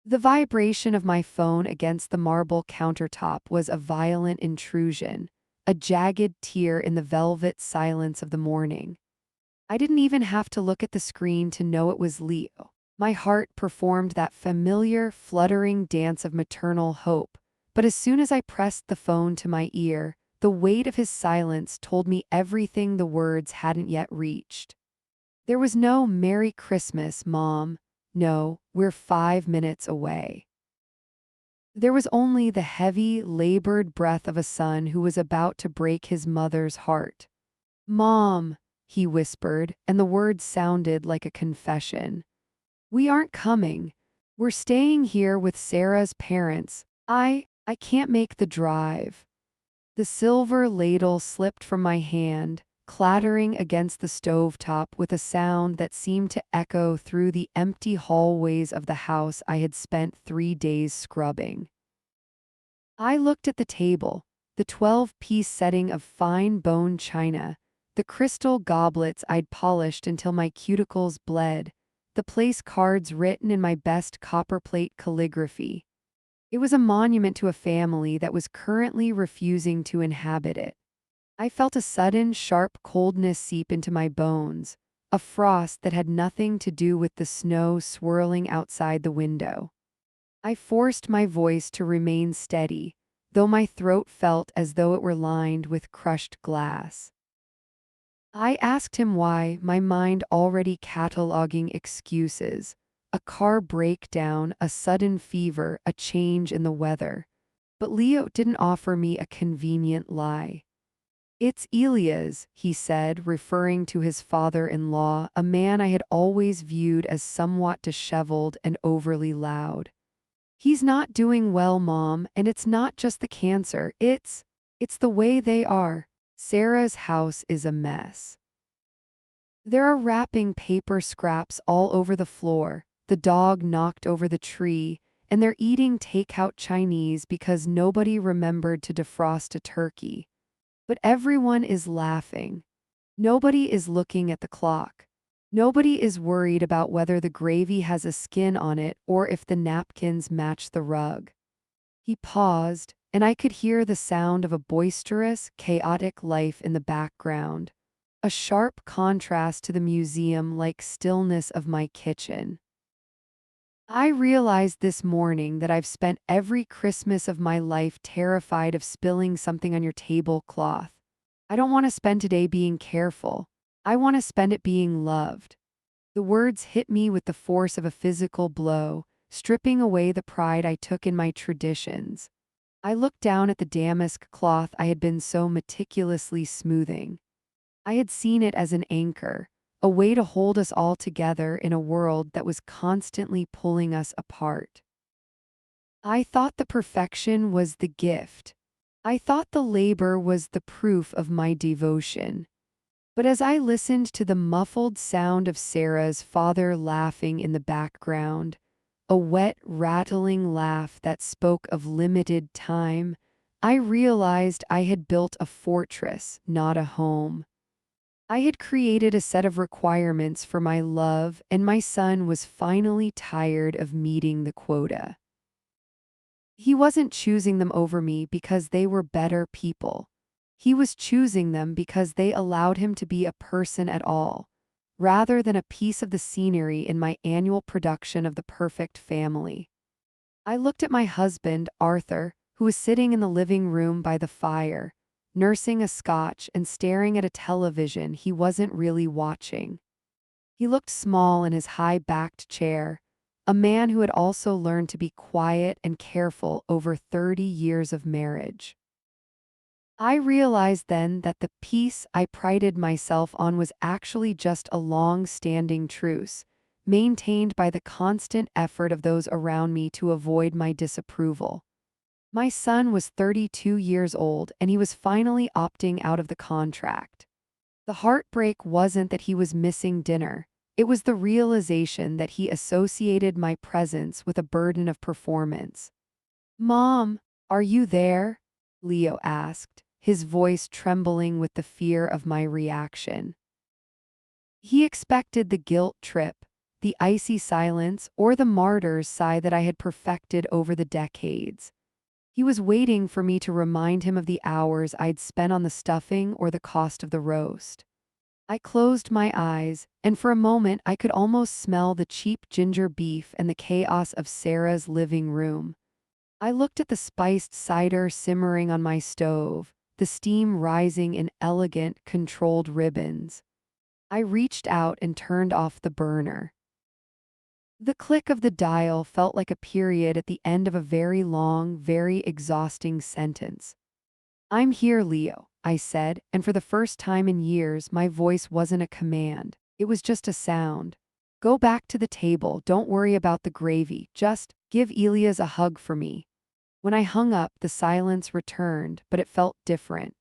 The vibration of my phone against the marble countertop was a violent intrusion, a jagged tear in the velvet silence of the morning. I didn't even have to look at the screen to know it was Leo. My heart performed that familiar, fluttering dance of maternal hope, but as soon as I pressed the phone to my ear, the weight of his silence told me everything the words hadn't yet reached. There was no "Merry Christmas, Mom." No, we're 5 minutes away. There was only the heavy, labored breath of a son who was about to break his mother's heart. Mom, he whispered, and the words sounded like a confession. We aren't coming. We're staying here with Sarah's parents. I can't make the drive. The silver ladle slipped from my hand, clattering against the stovetop with a sound that seemed to echo through the empty hallways of the house I had spent 3 days scrubbing. I looked at the table, the 12-piece setting of fine bone china, the crystal goblets I'd polished until my cuticles bled, the place cards written in my best copperplate calligraphy. It was a monument to a family that was currently refusing to inhabit it. I felt a sudden, sharp coldness seep into my bones, a frost that had nothing to do with the snow swirling outside the window. I forced my voice to remain steady, though my throat felt as though it were lined with crushed glass. I asked him why, my mind already cataloging excuses. A car breakdown, a sudden fever, a change in the weather. But Leo didn't offer me a convenient lie. It's Elias, he said, referring to his father-in-law, a man I had always viewed as somewhat disheveled and overly loud. He's not doing well, Mom, and it's not just the cancer, it's the way they are. Sarah's house is a mess. There are wrapping paper scraps all over the floor, the dog knocked over the tree, and they're eating takeout Chinese because nobody remembered to defrost a turkey. But everyone is laughing. Nobody is looking at the clock. Nobody is worried about whether the gravy has a skin on it or if the napkins match the rug. He paused, and I could hear the sound of a boisterous, chaotic life in the background, a sharp contrast to the museum-like stillness of my kitchen. I realized this morning that I've spent every Christmas of my life terrified of spilling something on your tablecloth. I don't want to spend today being careful. I want to spend it being loved. The words hit me with the force of a physical blow, stripping away the pride I took in my traditions. I looked down at the damask cloth I had been so meticulously smoothing. I had seen it as an anchor, a way to hold us all together in a world that was constantly pulling us apart. I thought the perfection was the gift. I thought the labor was the proof of my devotion. But as I listened to the muffled sound of Sarah's father laughing in the background, a wet, rattling laugh that spoke of limited time, I realized I had built a fortress, not a home. I had created a set of requirements for my love, and my son was finally tired of meeting the quota. He wasn't choosing them over me because they were better people. He was choosing them because they allowed him to be a person at all, rather than a piece of the scenery in my annual production of The Perfect Family. I looked at my husband, Arthur, who was sitting in the living room by the fire, nursing a scotch and staring at a television he wasn't really watching. He looked small in his high-backed chair, a man who had also learned to be quiet and careful over 30 years of marriage. I realized then that the peace I prided myself on was actually just a long-standing truce, maintained by the constant effort of those around me to avoid my disapproval. My son was 32 years old and he was finally opting out of the contract. The heartbreak wasn't that he was missing dinner. It was the realization that he associated my presence with a burden of performance. Mom, are you there? Leo asked, his voice trembling with the fear of my reaction. He expected the guilt trip, the icy silence, or the martyr's sigh that I had perfected over the decades. He was waiting for me to remind him of the hours I'd spent on the stuffing or the cost of the roast. I closed my eyes, and for a moment I could almost smell the cheap ginger beef and the chaos of Sarah's living room. I looked at the spiced cider simmering on my stove, the steam rising in elegant, controlled ribbons. I reached out and turned off the burner. The click of the dial felt like a period at the end of a very long, very exhausting sentence. "I'm here, Leo," I said, and for the first time in years, my voice wasn't a command. It was just a sound. "Go back to the table, don't worry about the gravy, just give Elias a hug for me." When I hung up, the silence returned, but it felt different.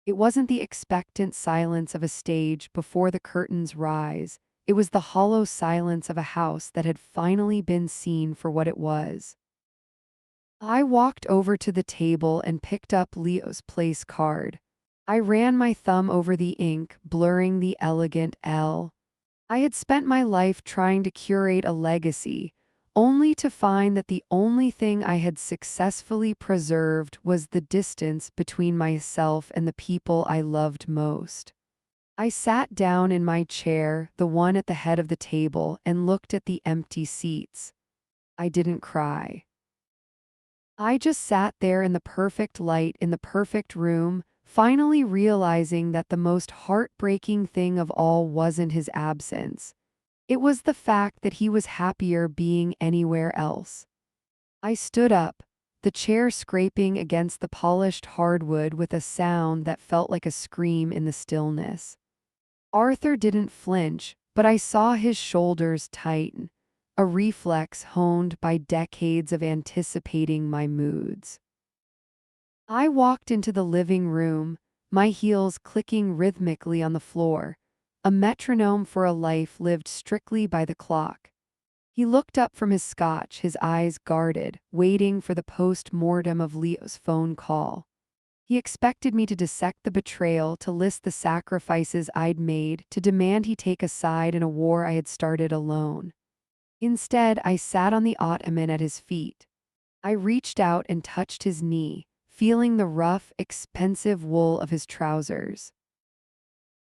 It wasn't the expectant silence of a stage before the curtains rise. It was the hollow silence of a house that had finally been seen for what it was. I walked over to the table and picked up Leo's place card. I ran my thumb over the ink, blurring the elegant L. I had spent my life trying to curate a legacy, only to find that the only thing I had successfully preserved was the distance between myself and the people I loved most. I sat down in my chair, the one at the head of the table, and looked at the empty seats. I didn't cry. I just sat there in the perfect light in the perfect room, finally realizing that the most heartbreaking thing of all wasn't his absence. It was the fact that he was happier being anywhere else. I stood up, the chair scraping against the polished hardwood with a sound that felt like a scream in the stillness. Arthur didn't flinch, but I saw his shoulders tighten, a reflex honed by decades of anticipating my moods. I walked into the living room, my heels clicking rhythmically on the floor, a metronome for a life lived strictly by the clock. He looked up from his scotch, his eyes guarded, waiting for the post-mortem of Leo's phone call. He expected me to dissect the betrayal, to list the sacrifices I'd made, to demand he take a side in a war I had started alone. Instead, I sat on the ottoman at his feet. I reached out and touched his knee, feeling the rough, expensive wool of his trousers.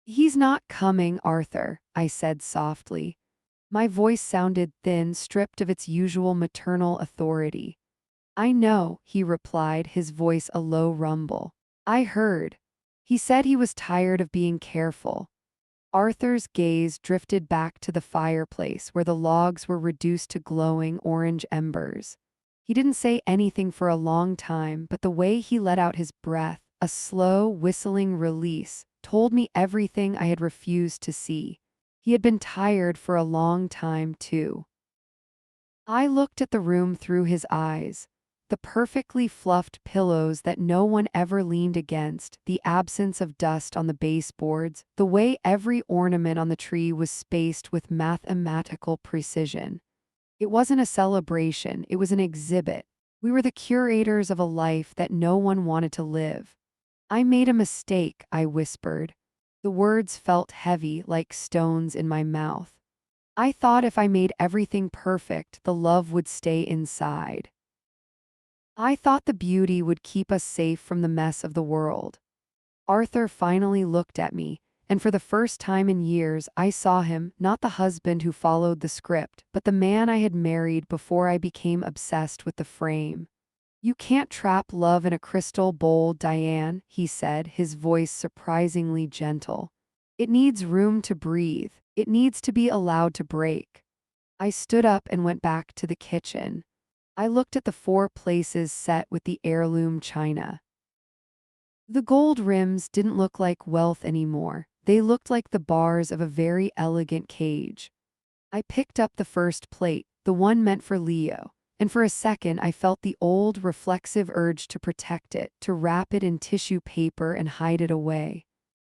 "He's not coming, Arthur," I said softly. My voice sounded thin, stripped of its usual maternal authority. "I know," he replied, his voice a low rumble. "I heard. He said he was tired of being careful." Arthur's gaze drifted back to the fireplace where the logs were reduced to glowing orange embers. He didn't say anything for a long time, but the way he let out his breath, a slow, whistling release, told me everything I had refused to see. He had been tired for a long time, too. I looked at the room through his eyes. The perfectly fluffed pillows that no one ever leaned against, the absence of dust on the baseboards, the way every ornament on the tree was spaced with mathematical precision. It wasn't a celebration, it was an exhibit. We were the curators of a life that no one wanted to live. "I made a mistake," I whispered. The words felt heavy, like stones in my mouth. "I thought if I made everything perfect, the love would stay inside. I thought the beauty would keep us safe from the mess of the world." Arthur finally looked at me, and for the first time in years I saw him, not the husband who followed the script, but the man I had married before I became obsessed with the frame. "You can't trap love in a crystal bowl, Diane," he said, his voice surprisingly gentle. "It needs room to breathe. It needs to be allowed to break." I stood up and went back to the kitchen. I looked at the four places set with the heirloom china. The gold rims didn't look like wealth anymore. They looked like the bars of a very elegant cage. I picked up the first plate, the one meant for Leo, and for a second I felt the old reflexive urge to protect it, to wrap it in tissue paper and hide it away.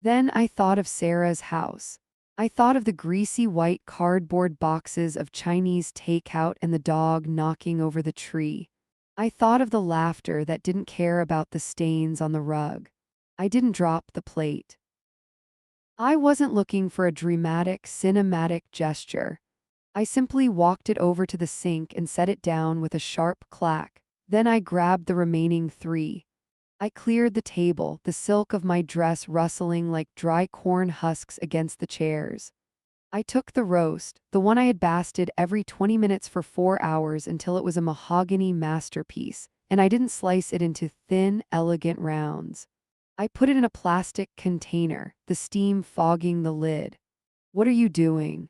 Then I thought of Sarah's house. I thought of the greasy white cardboard boxes of Chinese takeout and the dog knocking over the tree. I thought of the laughter that didn't care about the stains on the rug. I didn't drop the plate. I wasn't looking for a dramatic, cinematic gesture. I simply walked it over to the sink and set it down with a sharp clack. Then I grabbed the remaining 3. I cleared the table, the silk of my dress rustling like dry corn husks against the chairs. I took the roast, the one I had basted every 20 minutes for 4 hours until it was a mahogany masterpiece, and I didn't slice it into thin, elegant rounds. I put it in a plastic container, the steam fogging the lid. "What are you doing?"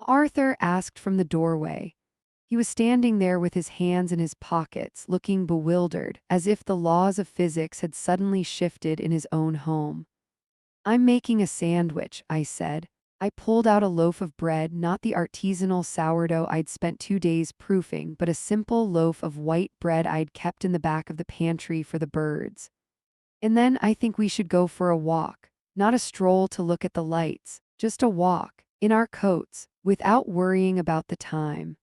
Arthur asked from the doorway. He was standing there with his hands in his pockets, looking bewildered, as if the laws of physics had suddenly shifted in his own home. "I'm making a sandwich," I said. I pulled out a loaf of bread, not the artisanal sourdough I'd spent 2 days proofing, but a simple loaf of white bread I'd kept in the back of the pantry for the birds. "And then I think we should go for a walk. Not a stroll to look at the lights, just a walk, in our coats, without worrying about the time."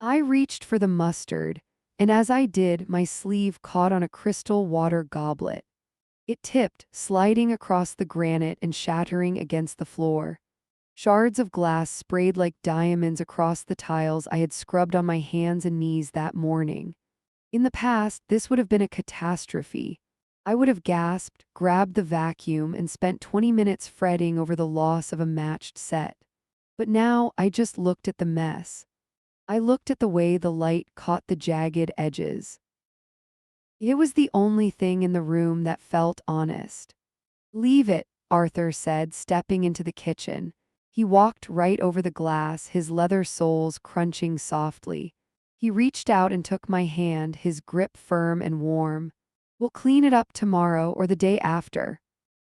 I reached for the mustard, and as I did, my sleeve caught on a crystal water goblet. It tipped, sliding across the granite and shattering against the floor. Shards of glass sprayed like diamonds across the tiles I had scrubbed on my hands and knees that morning. In the past, this would have been a catastrophe. I would have gasped, grabbed the vacuum, and spent 20 minutes fretting over the loss of a matched set. But now I just looked at the mess. I looked at the way the light caught the jagged edges. It was the only thing in the room that felt honest. "Leave it," Arthur said, stepping into the kitchen. He walked right over the glass, his leather soles crunching softly. He reached out and took my hand, his grip firm and warm. "We'll clean it up tomorrow or the day after."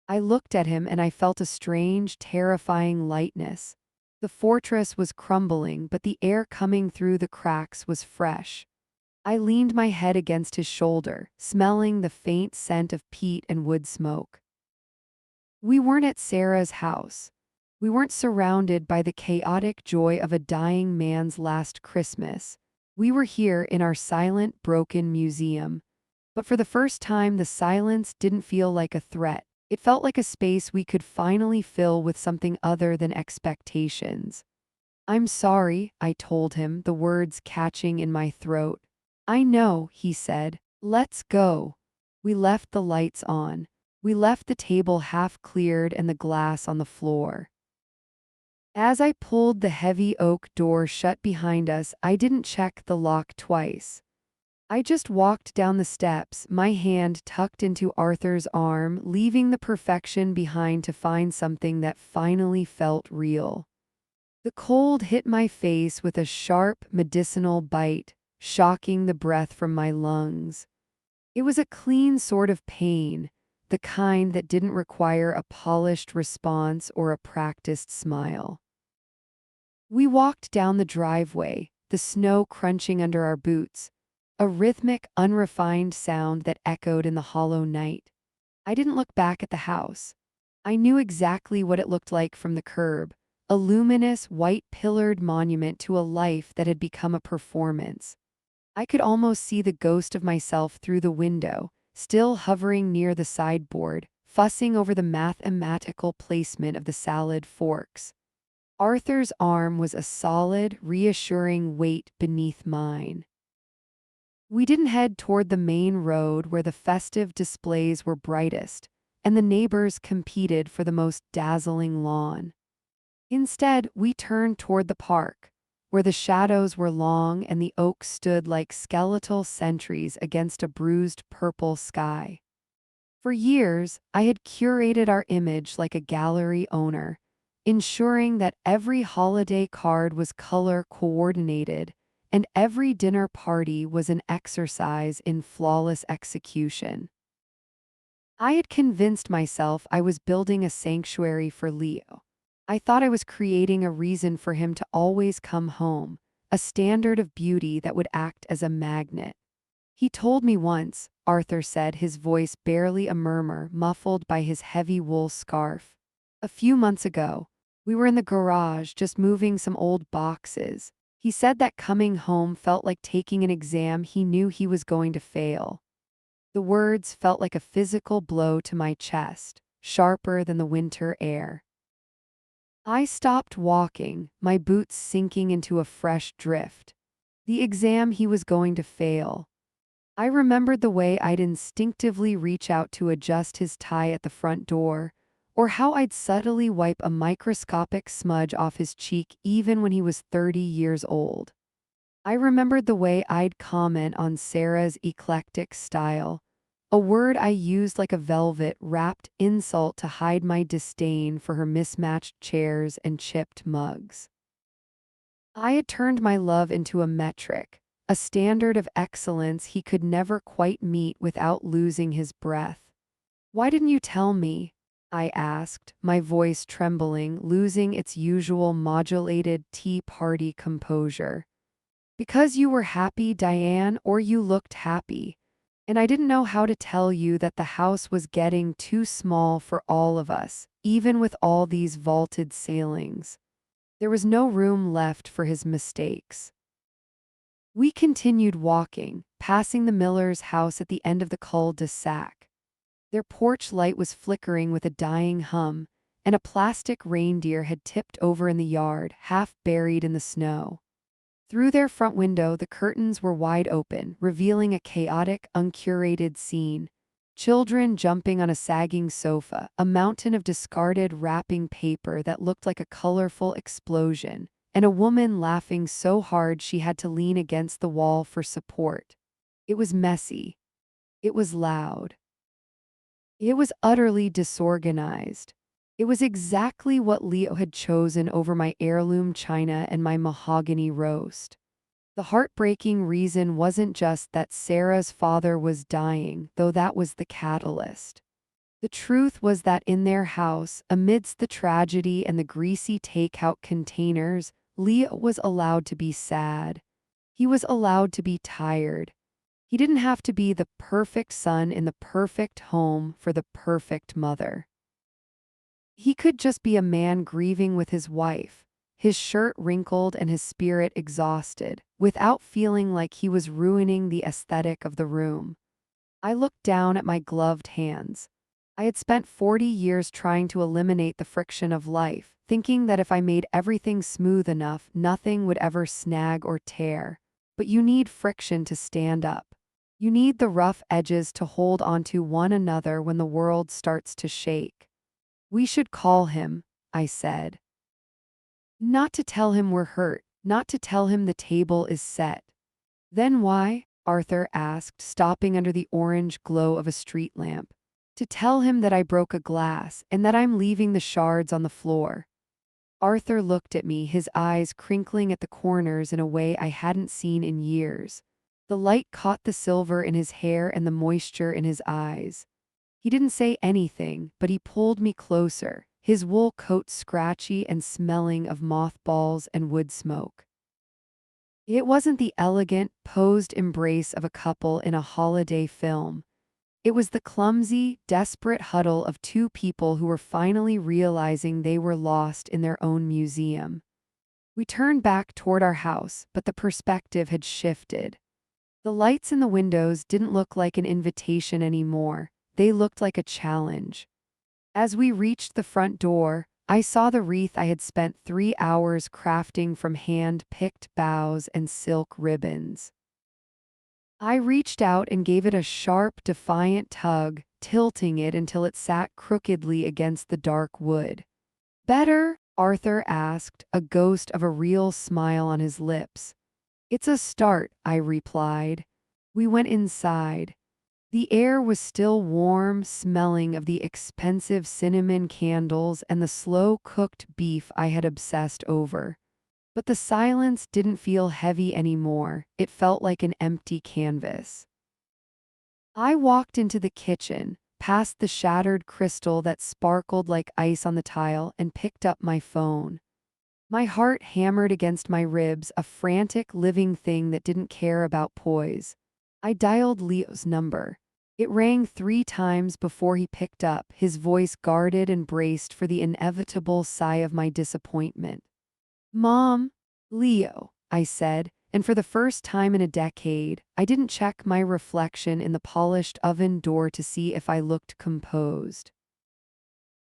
I looked at him and I felt a strange, terrifying lightness. The fortress was crumbling, but the air coming through the cracks was fresh. I leaned my head against his shoulder, smelling the faint scent of peat and wood smoke. We weren't at Sarah's house. We weren't surrounded by the chaotic joy of a dying man's last Christmas. We were here in our silent, broken museum. But for the first time, the silence didn't feel like a threat. It felt like a space we could finally fill with something other than expectations. "I'm sorry," I told him, the words catching in my throat. "I know," he said. "Let's go." We left the lights on. We left the table half cleared and the glass on the floor. As I pulled the heavy oak door shut behind us, I didn't check the lock twice. I just walked down the steps, my hand tucked into Arthur's arm, leaving the perfection behind to find something that finally felt real. The cold hit my face with a sharp, medicinal bite, shocking the breath from my lungs. It was a clean sort of pain, the kind that didn't require a polished response or a practiced smile. We walked down the driveway, the snow crunching under our boots, a rhythmic, unrefined sound that echoed in the hollow night. I didn't look back at the house. I knew exactly what it looked like from the curb, a luminous, white-pillared monument to a life that had become a performance. I could almost see the ghost of myself through the window, still hovering near the sideboard, fussing over the mathematical placement of the salad forks. Arthur's arm was a solid, reassuring weight beneath mine. We didn't head toward the main road where the festive displays were brightest, and the neighbors competed for the most dazzling lawn. Instead, we turned toward the park, where the shadows were long and the oaks stood like skeletal sentries against a bruised purple sky. For years, I had curated our image like a gallery owner, ensuring that every holiday card was color coordinated and every dinner party was an exercise in flawless execution. I had convinced myself I was building a sanctuary for Leo. I thought I was creating a reason for him to always come home, a standard of beauty that would act as a magnet. "He told me once," Arthur said, his voice barely a murmur, muffled by his heavy wool scarf. "A few months ago, we were in the garage just moving some old boxes. He said that coming home felt like taking an exam he knew he was going to fail." The words felt like a physical blow to my chest, sharper than the winter air. I stopped walking, my boots sinking into a fresh drift. The exam he was going to fail. I remembered the way I'd instinctively reach out to adjust his tie at the front door, or how I'd subtly wipe a microscopic smudge off his cheek even when he was 30 years old. I remembered the way I'd comment on Sarah's eclectic style, a word I used like a velvet-wrapped insult to hide my disdain for her mismatched chairs and chipped mugs. I had turned my love into a metric, a standard of excellence he could never quite meet without losing his breath. "Why didn't you tell me?" I asked, my voice trembling, losing its usual modulated tea party composure. "Because you were happy, Diane, or you looked happy. And I didn't know how to tell you that the house was getting too small for all of us, even with all these vaulted ceilings." There was no room left for his mistakes. We continued walking, passing the Miller's house at the end of the cul-de-sac. Their porch light was flickering with a dying hum, and a plastic reindeer had tipped over in the yard, half buried in the snow. Through their front window, the curtains were wide open, revealing a chaotic, uncurated scene. Children jumping on a sagging sofa, a mountain of discarded wrapping paper that looked like a colorful explosion, and a woman laughing so hard she had to lean against the wall for support. It was messy. It was loud. It was utterly disorganized. It was exactly what Leo had chosen over my heirloom china and my mahogany roast. The heartbreaking reason wasn't just that Sarah's father was dying, though that was the catalyst. The truth was that in their house, amidst the tragedy and the greasy takeout containers, Leo was allowed to be sad. He was allowed to be tired. He didn't have to be the perfect son in the perfect home for the perfect mother. He could just be a man grieving with his wife, his shirt wrinkled and his spirit exhausted, without feeling like he was ruining the aesthetic of the room. I looked down at my gloved hands. I had spent 40 years trying to eliminate the friction of life, thinking that if I made everything smooth enough, nothing would ever snag or tear. But you need friction to stand up. You need the rough edges to hold onto one another when the world starts to shake. "We should call him," I said. "Not to tell him we're hurt, not to tell him the table is set." "Then why?" Arthur asked, stopping under the orange glow of a street lamp. "To tell him that I broke a glass and that I'm leaving the shards on the floor." Arthur looked at me, his eyes crinkling at the corners in a way I hadn't seen in years. The light caught the silver in his hair and the moisture in his eyes. He didn't say anything, but he pulled me closer, his wool coat scratchy and smelling of mothballs and wood smoke. It wasn't the elegant, posed embrace of a couple in a holiday film. It was the clumsy, desperate huddle of two people who were finally realizing they were lost in their own museum. We turned back toward our house, but the perspective had shifted. The lights in the windows didn't look like an invitation anymore. They looked like a challenge. As we reached the front door, I saw the wreath I had spent 3 hours crafting from hand-picked boughs and silk ribbons. I reached out and gave it a sharp, defiant tug, tilting it until it sat crookedly against the dark wood. "Better?" Arthur asked, a ghost of a real smile on his lips. "It's a start," I replied. We went inside. The air was still warm, smelling of the expensive cinnamon candles and the slow-cooked beef I had obsessed over. But the silence didn't feel heavy anymore, it felt like an empty canvas. I walked into the kitchen, past the shattered crystal that sparkled like ice on the tile, and picked up my phone. My heart hammered against my ribs, a frantic living thing that didn't care about poise. I dialed Leo's number. It rang 3 times before he picked up, his voice guarded and braced for the inevitable sigh of my disappointment. "Mom?" "Leo," I said, and for the first time in a decade, I didn't check my reflection in the polished oven door to see if I looked composed.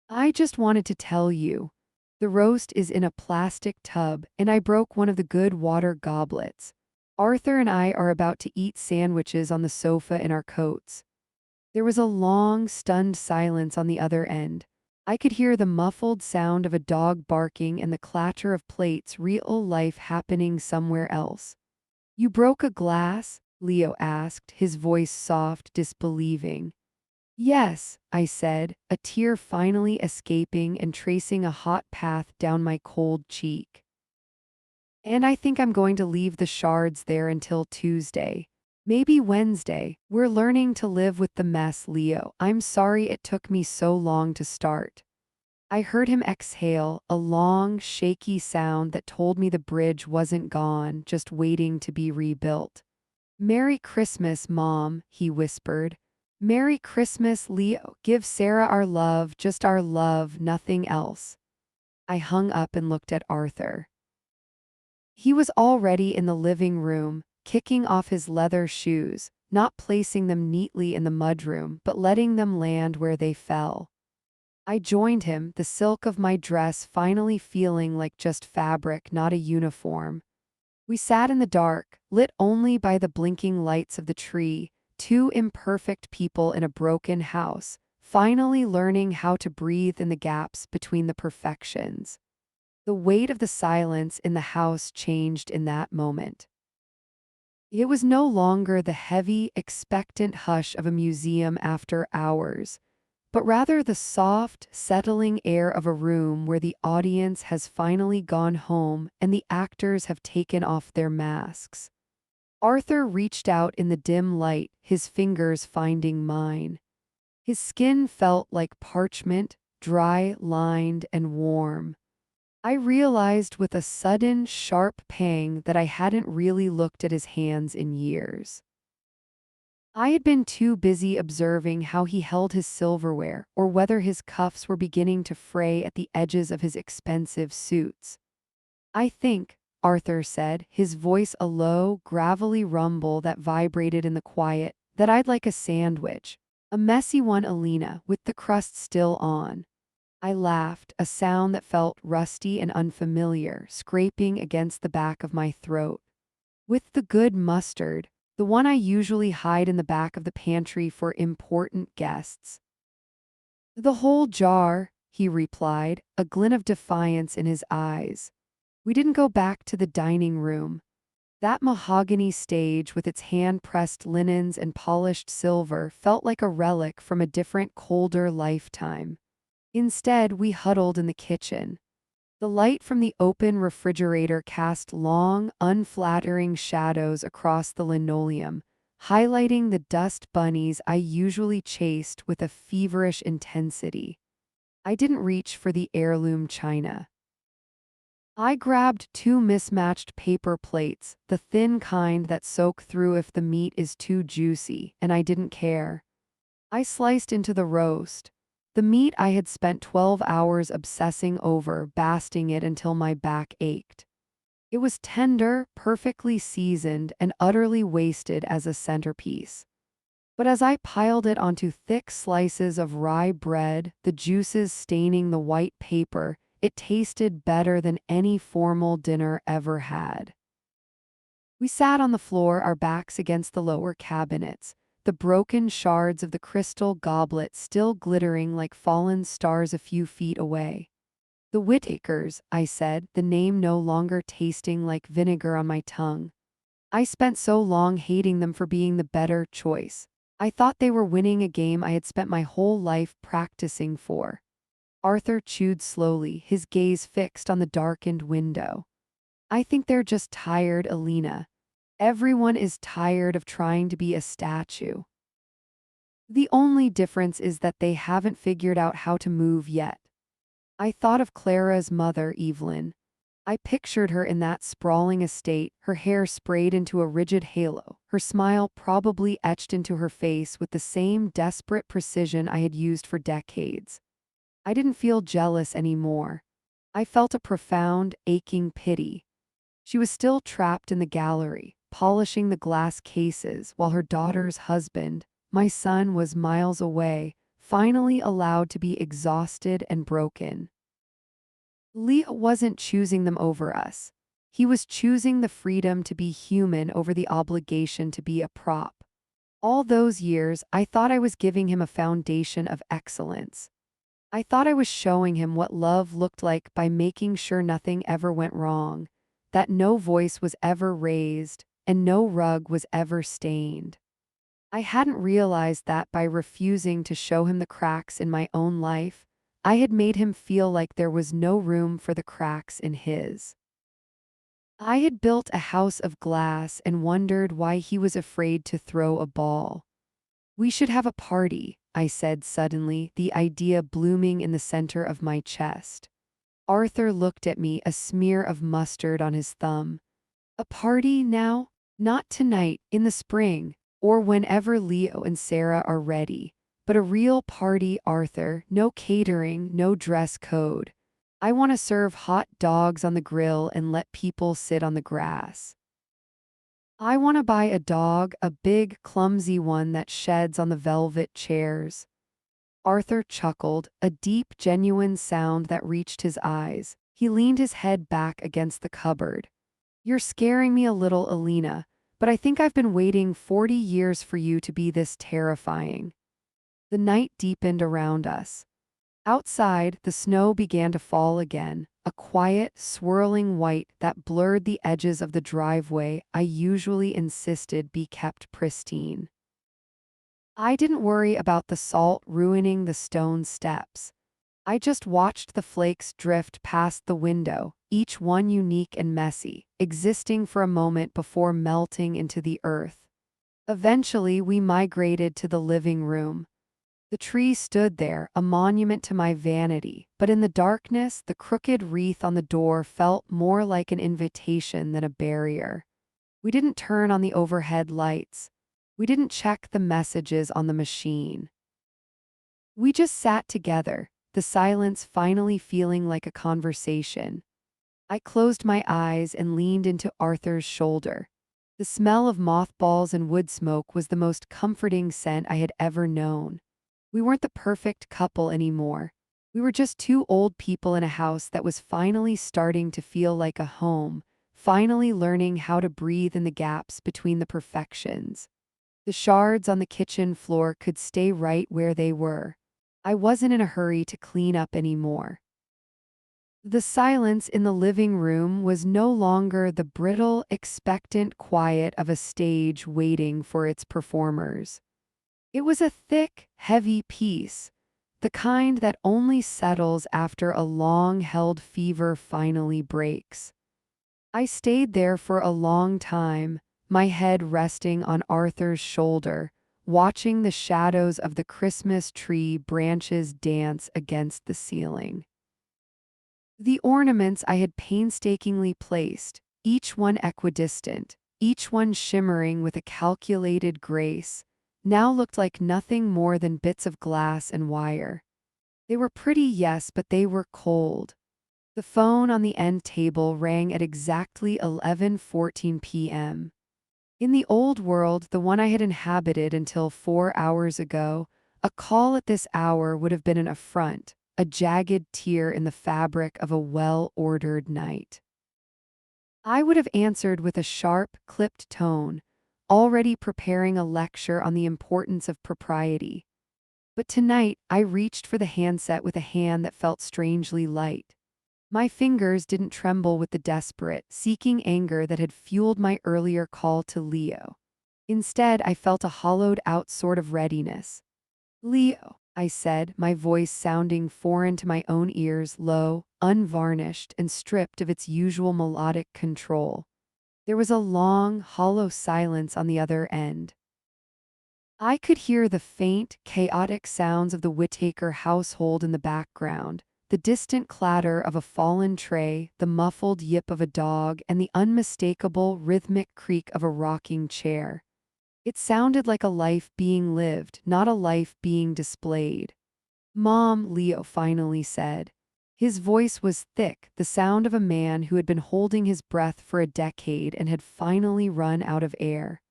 "I just wanted to tell you." The roast is in a plastic tub, and I broke one of the good water goblets. Arthur and I are about to eat sandwiches on the sofa in our coats. There was a long, stunned silence on the other end. I could hear the muffled sound of a dog barking and the clatter of plates, real life happening somewhere else. You broke a glass? Leo asked, his voice soft, disbelieving. Yes, I said, a tear finally escaping and tracing a hot path down my cold cheek. And I think I'm going to leave the shards there until Tuesday. Maybe Wednesday. We're learning to live with the mess, Leo. I'm sorry it took me so long to start. I heard him exhale, a long, shaky sound that told me the bridge wasn't gone, just waiting to be rebuilt. Merry Christmas, Mom, he whispered. Merry Christmas, Leo. Give Sarah our love, just our love, nothing else. I hung up and looked at Arthur. He was already in the living room, kicking off his leather shoes, not placing them neatly in the mudroom, but letting them land where they fell. I joined him, the silk of my dress finally feeling like just fabric, not a uniform. We sat in the dark, lit only by the blinking lights of the tree, two imperfect people in a broken house, finally learning how to breathe in the gaps between the perfections. The weight of the silence in the house changed in that moment. It was no longer the heavy, expectant hush of a museum after hours, but rather the soft, settling air of a room where the audience has finally gone home and the actors have taken off their masks. Arthur reached out in the dim light, his fingers finding mine. His skin felt like parchment, dry, lined, and warm. I realized with a sudden, sharp pang that I hadn't really looked at his hands in years. I had been too busy observing how he held his silverware or whether his cuffs were beginning to fray at the edges of his expensive suits. I think, Arthur said, his voice a low, gravelly rumble that vibrated in the quiet, that I'd like a sandwich. A messy one, Alina, with the crust still on. I laughed, a sound that felt rusty and unfamiliar, scraping against the back of my throat. With the good mustard, the one I usually hide in the back of the pantry for important guests. The whole jar, he replied, a glint of defiance in his eyes. We didn't go back to the dining room. That mahogany stage with its hand-pressed linens and polished silver felt like a relic from a different, colder lifetime. Instead, we huddled in the kitchen. The light from the open refrigerator cast long, unflattering shadows across the linoleum, highlighting the dust bunnies I usually chased with a feverish intensity. I didn't reach for the heirloom china. I grabbed two mismatched paper plates, the thin kind that soak through if the meat is too juicy, and I didn't care. I sliced into the roast. The meat I had spent 12 hours obsessing over, basting it until my back ached. It was tender, perfectly seasoned, and utterly wasted as a centerpiece. But as I piled it onto thick slices of rye bread, the juices staining the white paper, it tasted better than any formal dinner ever had. We sat on the floor, our backs against the lower cabinets, the broken shards of the crystal goblet still glittering like fallen stars a few feet away. The Whitakers, I said, the name no longer tasting like vinegar on my tongue. I spent so long hating them for being the better choice. I thought they were winning a game I had spent my whole life practicing for. Arthur chewed slowly, his gaze fixed on the darkened window. I think they're just tired, Alina. Everyone is tired of trying to be a statue. The only difference is that they haven't figured out how to move yet. I thought of Clara's mother, Evelyn. I pictured her in that sprawling estate, her hair sprayed into a rigid halo, her smile probably etched into her face with the same desperate precision I had used for decades. I didn't feel jealous anymore. I felt a profound, aching pity. She was still trapped in the gallery, polishing the glass cases, while her daughter's husband, my son, was miles away, finally allowed to be exhausted and broken. Leo wasn't choosing them over us. He was choosing the freedom to be human over the obligation to be a prop. All those years, I thought I was giving him a foundation of excellence. I thought I was showing him what love looked like by making sure nothing ever went wrong, that no voice was ever raised, and no rug was ever stained. I hadn't realized that by refusing to show him the cracks in my own life, I had made him feel like there was no room for the cracks in his. I had built a house of glass and wondered why he was afraid to throw a ball. "We should have a party," I said suddenly, the idea blooming in the center of my chest. Arthur looked at me, a smear of mustard on his thumb. "A party now? Not tonight, in the spring, or whenever Leo and Sarah are ready. But a real party, Arthur, no catering, no dress code. I want to serve hot dogs on the grill and let people sit on the grass. I want to buy a dog, a big, clumsy one that sheds on the velvet chairs." Arthur chuckled, a deep, genuine sound that reached his eyes. He leaned his head back against the cupboard. "You're scaring me a little, Alina, but I think I've been waiting 40 years for you to be this terrifying." The night deepened around us. Outside, the snow began to fall again, a quiet, swirling white that blurred the edges of the driveway I usually insisted be kept pristine. I didn't worry about the salt ruining the stone steps. I just watched the flakes drift past the window, each one unique and messy, existing for a moment before melting into the earth. Eventually, we migrated to the living room. The tree stood there, a monument to my vanity, but in the darkness, the crooked wreath on the door felt more like an invitation than a barrier. We didn't turn on the overhead lights. We didn't check the messages on the machine. We just sat together, the silence finally feeling like a conversation. I closed my eyes and leaned into Arthur's shoulder. The smell of mothballs and wood smoke was the most comforting scent I had ever known. We weren't the perfect couple anymore. We were just two old people in a house that was finally starting to feel like a home, finally learning how to breathe in the gaps between the perfections. The shards on the kitchen floor could stay right where they were. I wasn't in a hurry to clean up anymore. The silence in the living room was no longer the brittle, expectant quiet of a stage waiting for its performers. It was a thick, heavy peace, the kind that only settles after a long-held fever finally breaks. I stayed there for a long time, my head resting on Arthur's shoulder, watching the shadows of the Christmas tree branches dance against the ceiling. The ornaments I had painstakingly placed, each one equidistant, each one shimmering with a calculated grace, now looked like nothing more than bits of glass and wire. They were pretty, yes, but they were cold. The phone on the end table rang at exactly 11:14 p.m. In the old world, the one I had inhabited until 4 hours ago, a call at this hour would have been an affront, a jagged tear in the fabric of a well-ordered night. I would have answered with a sharp, clipped tone, already preparing a lecture on the importance of propriety. But tonight, I reached for the handset with a hand that felt strangely light. My fingers didn't tremble with the desperate, seeking anger that had fueled my earlier call to Leo. Instead, I felt a hollowed-out sort of readiness. "Leo," I said, my voice sounding foreign to my own ears, low, unvarnished, and stripped of its usual melodic control. There was a long, hollow silence on the other end. I could hear the faint, chaotic sounds of the Whittaker household in the background, the distant clatter of a fallen tray, the muffled yip of a dog, and the unmistakable, rhythmic creak of a rocking chair. It sounded like a life being lived, not a life being displayed. "Mom," Leo finally said. His voice was thick, the sound of a man who had been holding his breath for a decade and had finally run out of air.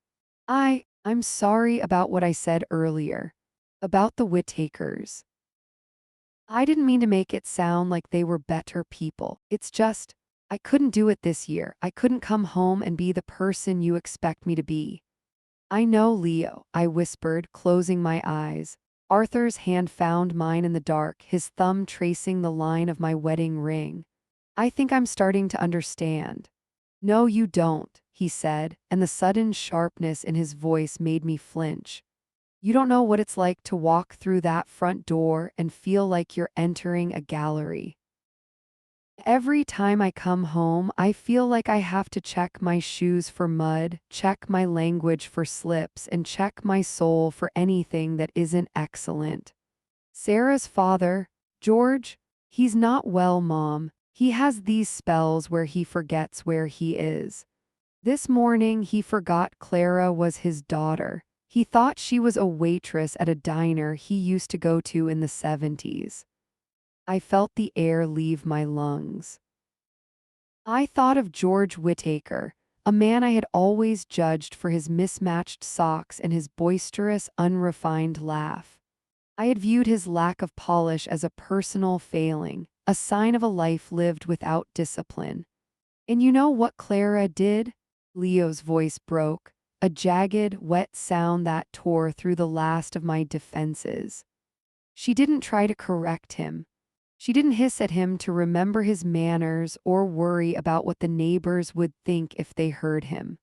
I'm sorry about what I said earlier. About the Whittakers." I didn't mean to make it sound like they were better people. It's just, I couldn't do it this year. I couldn't come home and be the person you expect me to be. I know, Leo, I whispered, closing my eyes. Arthur's hand found mine in the dark, his thumb tracing the line of my wedding ring. I think I'm starting to understand. No, you don't, he said, and the sudden sharpness in his voice made me flinch. You don't know what it's like to walk through that front door and feel like you're entering a gallery. Every time I come home, I feel like I have to check my shoes for mud, check my language for slips, and check my soul for anything that isn't excellent. Sarah's father, George, he's not well, Mom. He has these spells where he forgets where he is. This morning, he forgot Clara was his daughter. He thought she was a waitress at a diner he used to go to in the 70s. I felt the air leave my lungs. I thought of George Whittaker, a man I had always judged for his mismatched socks and his boisterous, unrefined laugh. I had viewed his lack of polish as a personal failing, a sign of a life lived without discipline. And you know what Clara did? Leo's voice broke, a jagged, wet sound that tore through the last of my defenses. She didn't try to correct him. She didn't hiss at him to remember his manners or worry about what the neighbors would think if they heard him.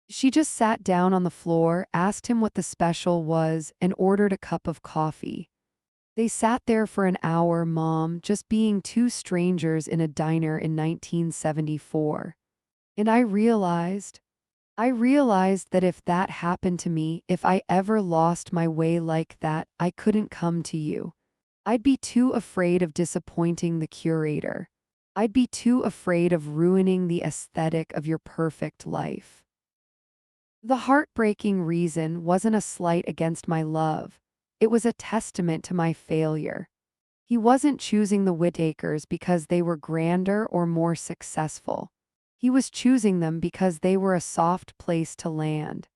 She just sat down on the floor, asked him what the special was, and ordered a cup of coffee. They sat there for an hour, Mom, just being two strangers in a diner in 1974. And I realized that if that happened to me, if I ever lost my way like that, I couldn't come to you. I'd be too afraid of disappointing the curator. I'd be too afraid of ruining the aesthetic of your perfect life. The heartbreaking reason wasn't a slight against my love. It was a testament to my failure. He wasn't choosing the Whittakers because they were grander or more successful. He was choosing them because they were a soft place to land.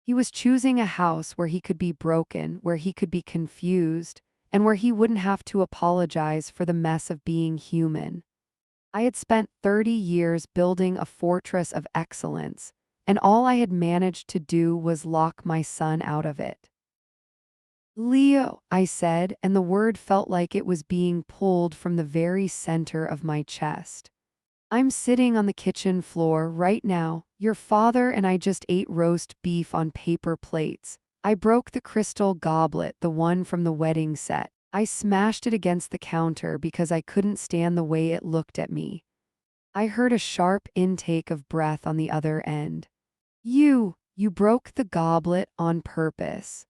He was choosing a house where he could be broken, where he could be confused, and where he wouldn't have to apologize for the mess of being human. I had spent 30 years building a fortress of excellence, and all I had managed to do was lock my son out of it. Leo, I said, and the word felt like it was being pulled from the very center of my chest. I'm sitting on the kitchen floor right now. Your father and I just ate roast beef on paper plates. I broke the crystal goblet, the one from the wedding set. I smashed it against the counter because I couldn't stand the way it looked at me. I heard a sharp intake of breath on the other end. You broke the goblet on purpose.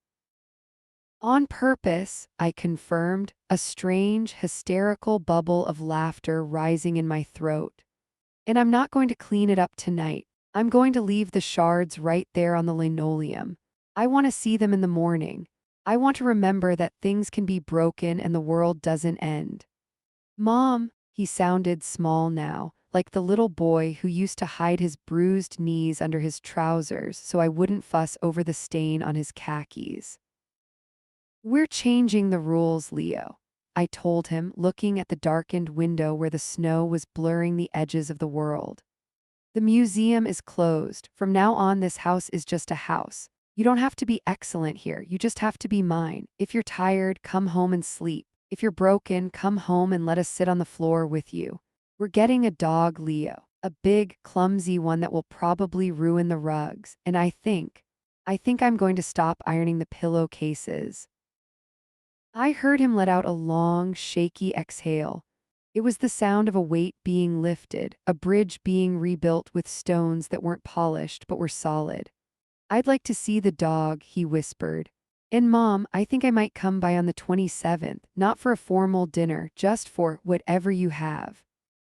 On purpose, I confirmed, a strange, hysterical bubble of laughter rising in my throat. And I'm not going to clean it up tonight. I'm going to leave the shards right there on the linoleum. I want to see them in the morning. I want to remember that things can be broken and the world doesn't end. Mom, he sounded small now, like the little boy who used to hide his bruised knees under his trousers so I wouldn't fuss over the stain on his khakis. We're changing the rules, Leo, I told him, looking at the darkened window where the snow was blurring the edges of the world. The museum is closed. From now on, this house is just a house. You don't have to be excellent here. You just have to be mine. If you're tired, come home and sleep. If you're broken, come home and let us sit on the floor with you. We're getting a dog, Leo. A big, clumsy one that will probably ruin the rugs. And I think I'm going to stop ironing the pillowcases. I heard him let out a long, shaky exhale. It was the sound of a weight being lifted, a bridge being rebuilt with stones that weren't polished but were solid. I'd like to see the dog, he whispered. And Mom, I think I might come by on the 27th, not for a formal dinner, just for whatever you have.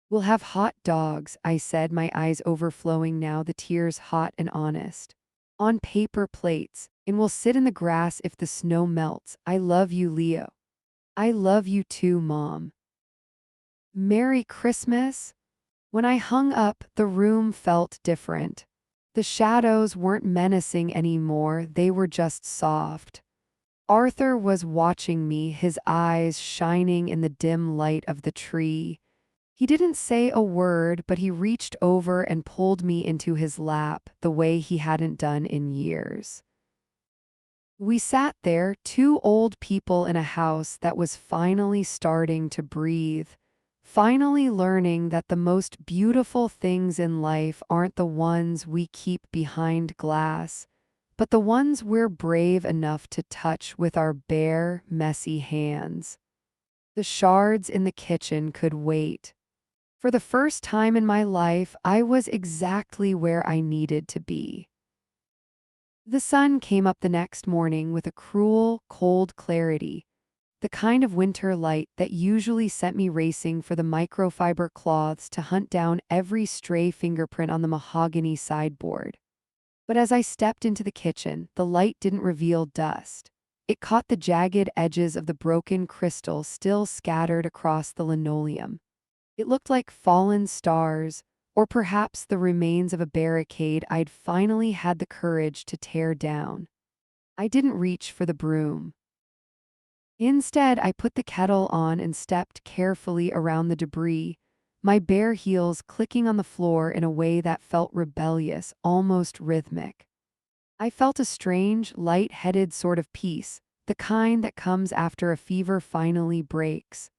We'll have hot dogs, I said, my eyes overflowing now, the tears hot and honest. On paper plates, and we'll sit in the grass if the snow melts. I love you, Leo. I love you too, Mom. Merry Christmas? When I hung up, the room felt different. The shadows weren't menacing anymore, they were just soft. Arthur was watching me, his eyes shining in the dim light of the tree. He didn't say a word, but he reached over and pulled me into his lap the way he hadn't done in years. We sat there, two old people in a house that was finally starting to breathe, finally learning that the most beautiful things in life aren't the ones we keep behind glass, but the ones we're brave enough to touch with our bare, messy hands. The shards in the kitchen could wait. For the first time in my life, I was exactly where I needed to be. The sun came up the next morning with a cruel, cold clarity, the kind of winter light that usually sent me racing for the microfiber cloths to hunt down every stray fingerprint on the mahogany sideboard. But as I stepped into the kitchen, the light didn't reveal dust. It caught the jagged edges of the broken crystal still scattered across the linoleum. It looked like fallen stars, or perhaps the remains of a barricade I'd finally had the courage to tear down. I didn't reach for the broom. Instead, I put the kettle on and stepped carefully around the debris, my bare heels clicking on the floor in a way that felt rebellious, almost rhythmic. I felt a strange, light-headed sort of peace, the kind that comes after a fever finally breaks.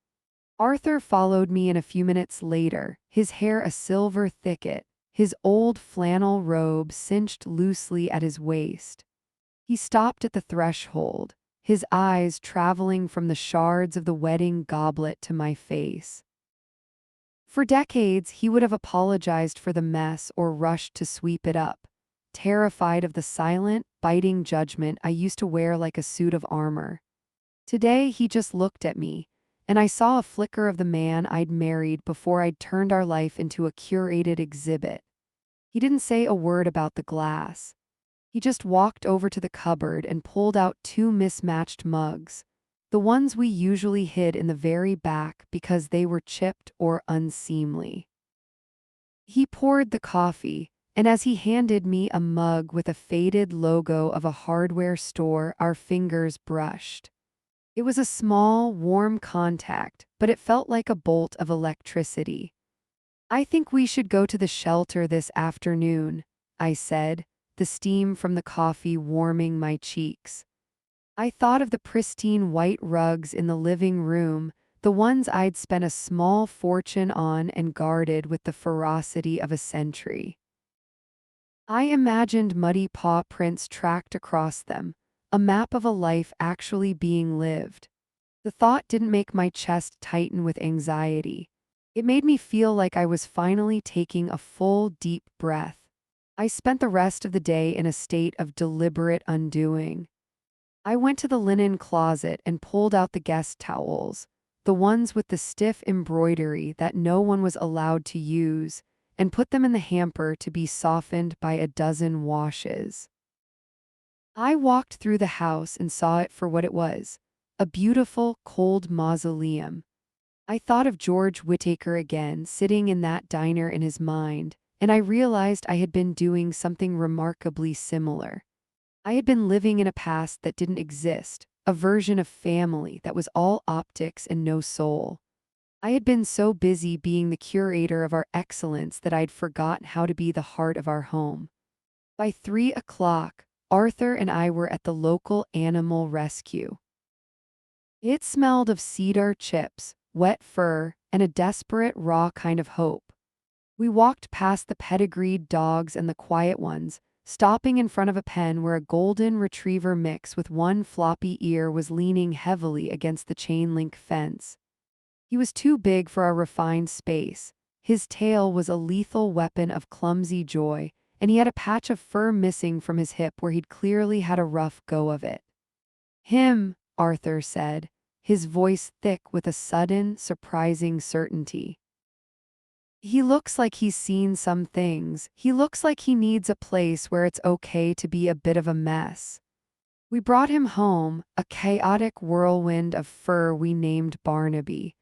Arthur followed me in a few minutes later, his hair a silver thicket, his old flannel robe cinched loosely at his waist. He stopped at the threshold, his eyes traveling from the shards of the wedding goblet to my face. For decades, he would have apologized for the mess or rushed to sweep it up, terrified of the silent, biting judgment I used to wear like a suit of armor. Today, he just looked at me, and I saw a flicker of the man I'd married before I'd turned our life into a curated exhibit. He didn't say a word about the glass. He just walked over to the cupboard and pulled out two mismatched mugs, the ones we usually hid in the very back because they were chipped or unseemly. He poured the coffee, and as he handed me a mug with a faded logo of a hardware store, our fingers brushed. It was a small, warm contact, but it felt like a bolt of electricity. "I think we should go to the shelter this afternoon," I said, the steam from the coffee warming my cheeks. I thought of the pristine white rugs in the living room, the ones I'd spent a small fortune on and guarded with the ferocity of a century. I imagined muddy paw prints tracked across them, a map of a life actually being lived. The thought didn't make my chest tighten with anxiety. It made me feel like I was finally taking a full, deep breath. I spent the rest of the day in a state of deliberate undoing. I went to the linen closet and pulled out the guest towels, the ones with the stiff embroidery that no one was allowed to use, and put them in the hamper to be softened by a dozen washes. I walked through the house and saw it for what it was, a beautiful, cold mausoleum. I thought of George Whittaker again, sitting in that diner in his mind, and I realized I had been doing something remarkably similar. I had been living in a past that didn't exist, a version of family that was all optics and no soul. I had been so busy being the curator of our excellence that I'd forgotten how to be the heart of our home. By 3 o'clock, Arthur and I were at the local animal rescue. It smelled of cedar chips, wet fur, and a desperate, raw kind of hope. We walked past the pedigreed dogs and the quiet ones, stopping in front of a pen where a golden retriever mix with one floppy ear was leaning heavily against the chain-link fence. He was too big for our refined space. His tail was a lethal weapon of clumsy joy, and he had a patch of fur missing from his hip where he'd clearly had a rough go of it. "Him," Arthur said, his voice thick with a sudden, surprising certainty. "He looks like he's seen some things. He looks like he needs a place where it's okay to be a bit of a mess." We brought him home, a chaotic whirlwind of fur we named Barnaby.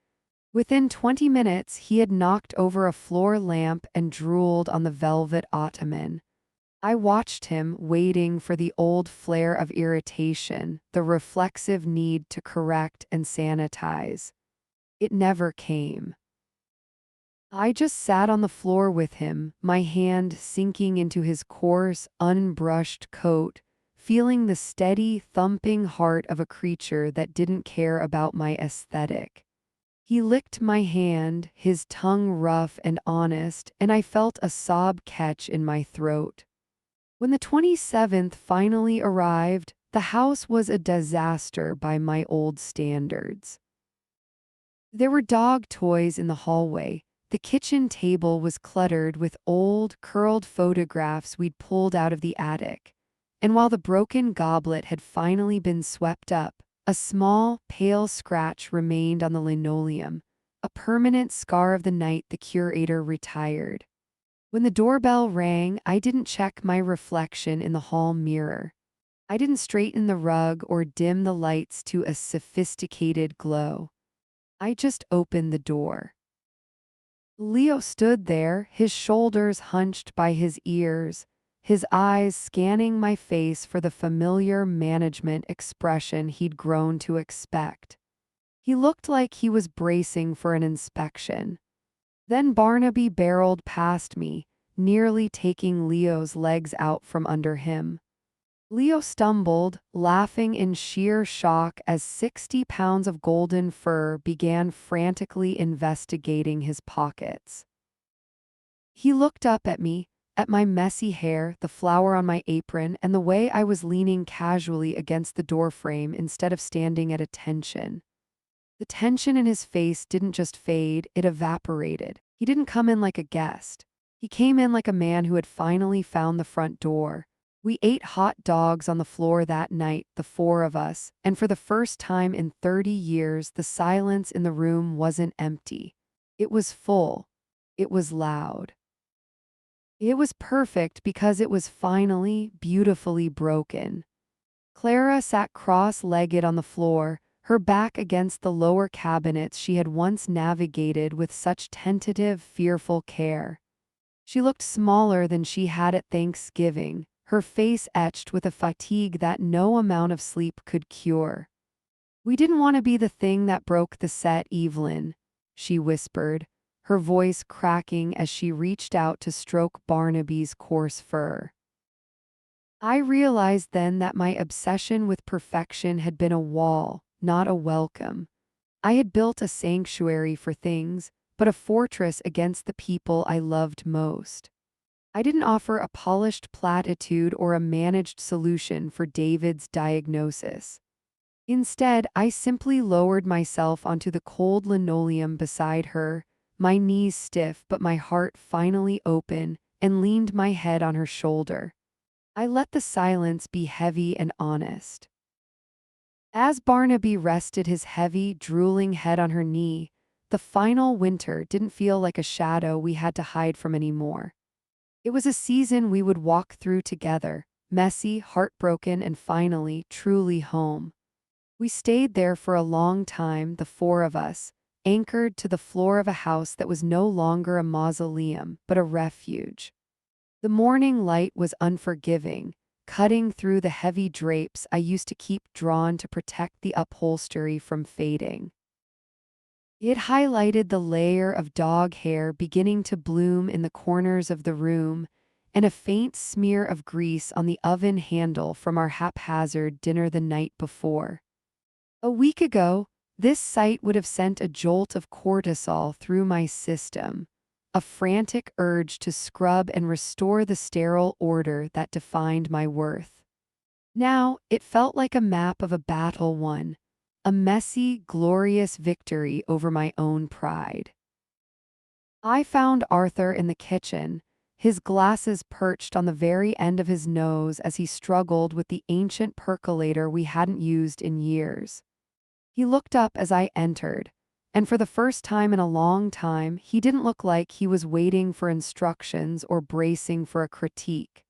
Within 20 minutes, he had knocked over a floor lamp and drooled on the velvet ottoman. I watched him, waiting for the old flare of irritation, the reflexive need to correct and sanitize. It never came. I just sat on the floor with him, my hand sinking into his coarse, unbrushed coat, feeling the steady, thumping heart of a creature that didn't care about my aesthetic. He licked my hand, his tongue rough and honest, and I felt a sob catch in my throat. When the 27th finally arrived, the house was a disaster by my old standards. There were dog toys in the hallway. The kitchen table was cluttered with old, curled photographs we'd pulled out of the attic. And while the broken goblet had finally been swept up, a small, pale scratch remained on the linoleum, a permanent scar of the night the curator retired. When the doorbell rang, I didn't check my reflection in the hall mirror. I didn't straighten the rug or dim the lights to a sophisticated glow. I just opened the door. Leo stood there, his shoulders hunched by his ears, his eyes scanning my face for the familiar management expression he'd grown to expect. He looked like he was bracing for an inspection. Then Barnaby barreled past me, nearly taking Leo's legs out from under him. Leo stumbled, laughing in sheer shock as 60 pounds of golden fur began frantically investigating his pockets. He looked up at me, at my messy hair, the flour on my apron, and the way I was leaning casually against the doorframe instead of standing at attention. The tension in his face didn't just fade, it evaporated. He didn't come in like a guest. He came in like a man who had finally found the front door. We ate hot dogs on the floor that night, the four of us, and for the first time in 30 years, the silence in the room wasn't empty. It was full. It was loud. It was perfect because it was finally, beautifully broken. Clara sat cross-legged on the floor, her back against the lower cabinets she had once navigated with such tentative, fearful care. She looked smaller than she had at Thanksgiving, her face etched with a fatigue that no amount of sleep could cure. "We didn't want to be the thing that broke the set, Evelyn," she whispered, her voice cracking as she reached out to stroke Barnaby's coarse fur. I realized then that my obsession with perfection had been a wall, not a welcome. I had built a sanctuary for things, but a fortress against the people I loved most. I didn't offer a polished platitude or a managed solution for David's diagnosis. Instead, I simply lowered myself onto the cold linoleum beside her, my knees stiff but my heart finally open, and leaned my head on her shoulder. I let the silence be heavy and honest. As Barnaby rested his heavy, drooling head on her knee, the final winter didn't feel like a shadow we had to hide from anymore. It was a season we would walk through together, messy, heartbroken, and finally, truly home. We stayed there for a long time, the four of us, anchored to the floor of a house that was no longer a mausoleum, but a refuge. The morning light was unforgiving, cutting through the heavy drapes I used to keep drawn to protect the upholstery from fading. It highlighted the layer of dog hair beginning to bloom in the corners of the room, and a faint smear of grease on the oven handle from our haphazard dinner the night before. A week ago, this sight would have sent a jolt of cortisol through my system, a frantic urge to scrub and restore the sterile order that defined my worth. Now, it felt like a map of a battle won, a messy, glorious victory over my own pride. I found Arthur in the kitchen, his glasses perched on the very end of his nose as he struggled with the ancient percolator we hadn't used in years. He looked up as I entered, and for the first time in a long time, he didn't look like he was waiting for instructions or bracing for a critique.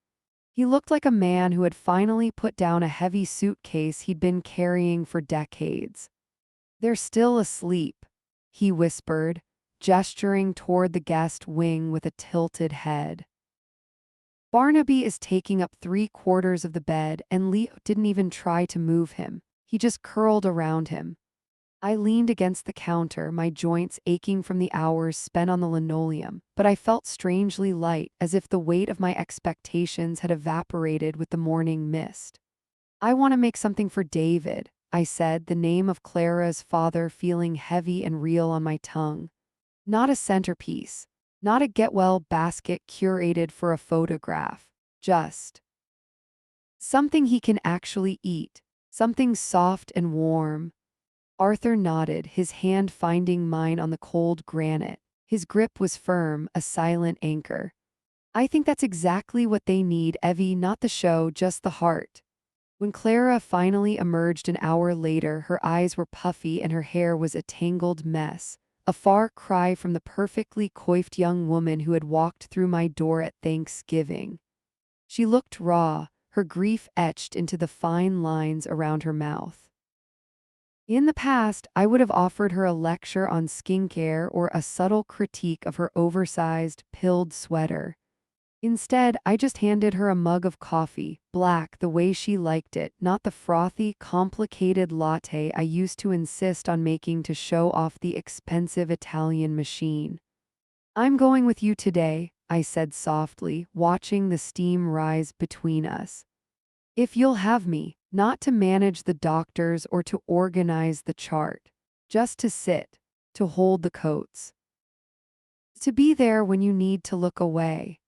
He looked like a man who had finally put down a heavy suitcase he'd been carrying for decades. "They're still asleep," he whispered, gesturing toward the guest wing with a tilted head. Barnaby is taking up 3/4 of the bed, and Leo didn't even try to move him. He just curled around him. I leaned against the counter, my joints aching from the hours spent on the linoleum, but I felt strangely light, as if the weight of my expectations had evaporated with the morning mist. I want to make something for David, I said, the name of Clara's father feeling heavy and real on my tongue. Not a centerpiece, not a get-well basket curated for a photograph, just something he can actually eat, something soft and warm. Arthur nodded, his hand finding mine on the cold granite. His grip was firm, a silent anchor. I think that's exactly what they need, Evie, not the show, just the heart. When Clara finally emerged an hour later, her eyes were puffy and her hair was a tangled mess, a far cry from the perfectly coiffed young woman who had walked through my door at Thanksgiving. She looked raw, her grief etched into the fine lines around her mouth. In the past, I would have offered her a lecture on skincare or a subtle critique of her oversized, pilled sweater. Instead, I just handed her a mug of coffee, black the way she liked it, not the frothy, complicated latte I used to insist on making to show off the expensive Italian machine. I'm going with you today, I said softly, watching the steam rise between us. If you'll have me, not to manage the doctors or to organize the chart, just to sit, to hold the coats. To be there when you need to look away.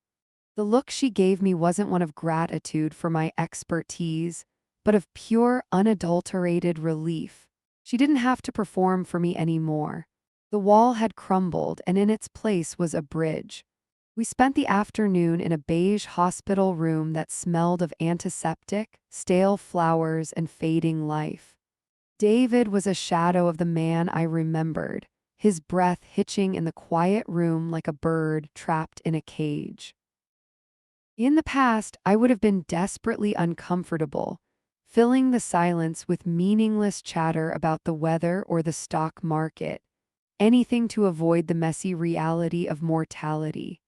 The look she gave me wasn't one of gratitude for my expertise, but of pure, unadulterated relief. She didn't have to perform for me anymore. The wall had crumbled, and in its place was a bridge. We spent the afternoon in a beige hospital room that smelled of antiseptic, stale flowers, and fading life. David was a shadow of the man I remembered, his breath hitching in the quiet room like a bird trapped in a cage. In the past, I would have been desperately uncomfortable, filling the silence with meaningless chatter about the weather or the stock market, anything to avoid the messy reality of mortality.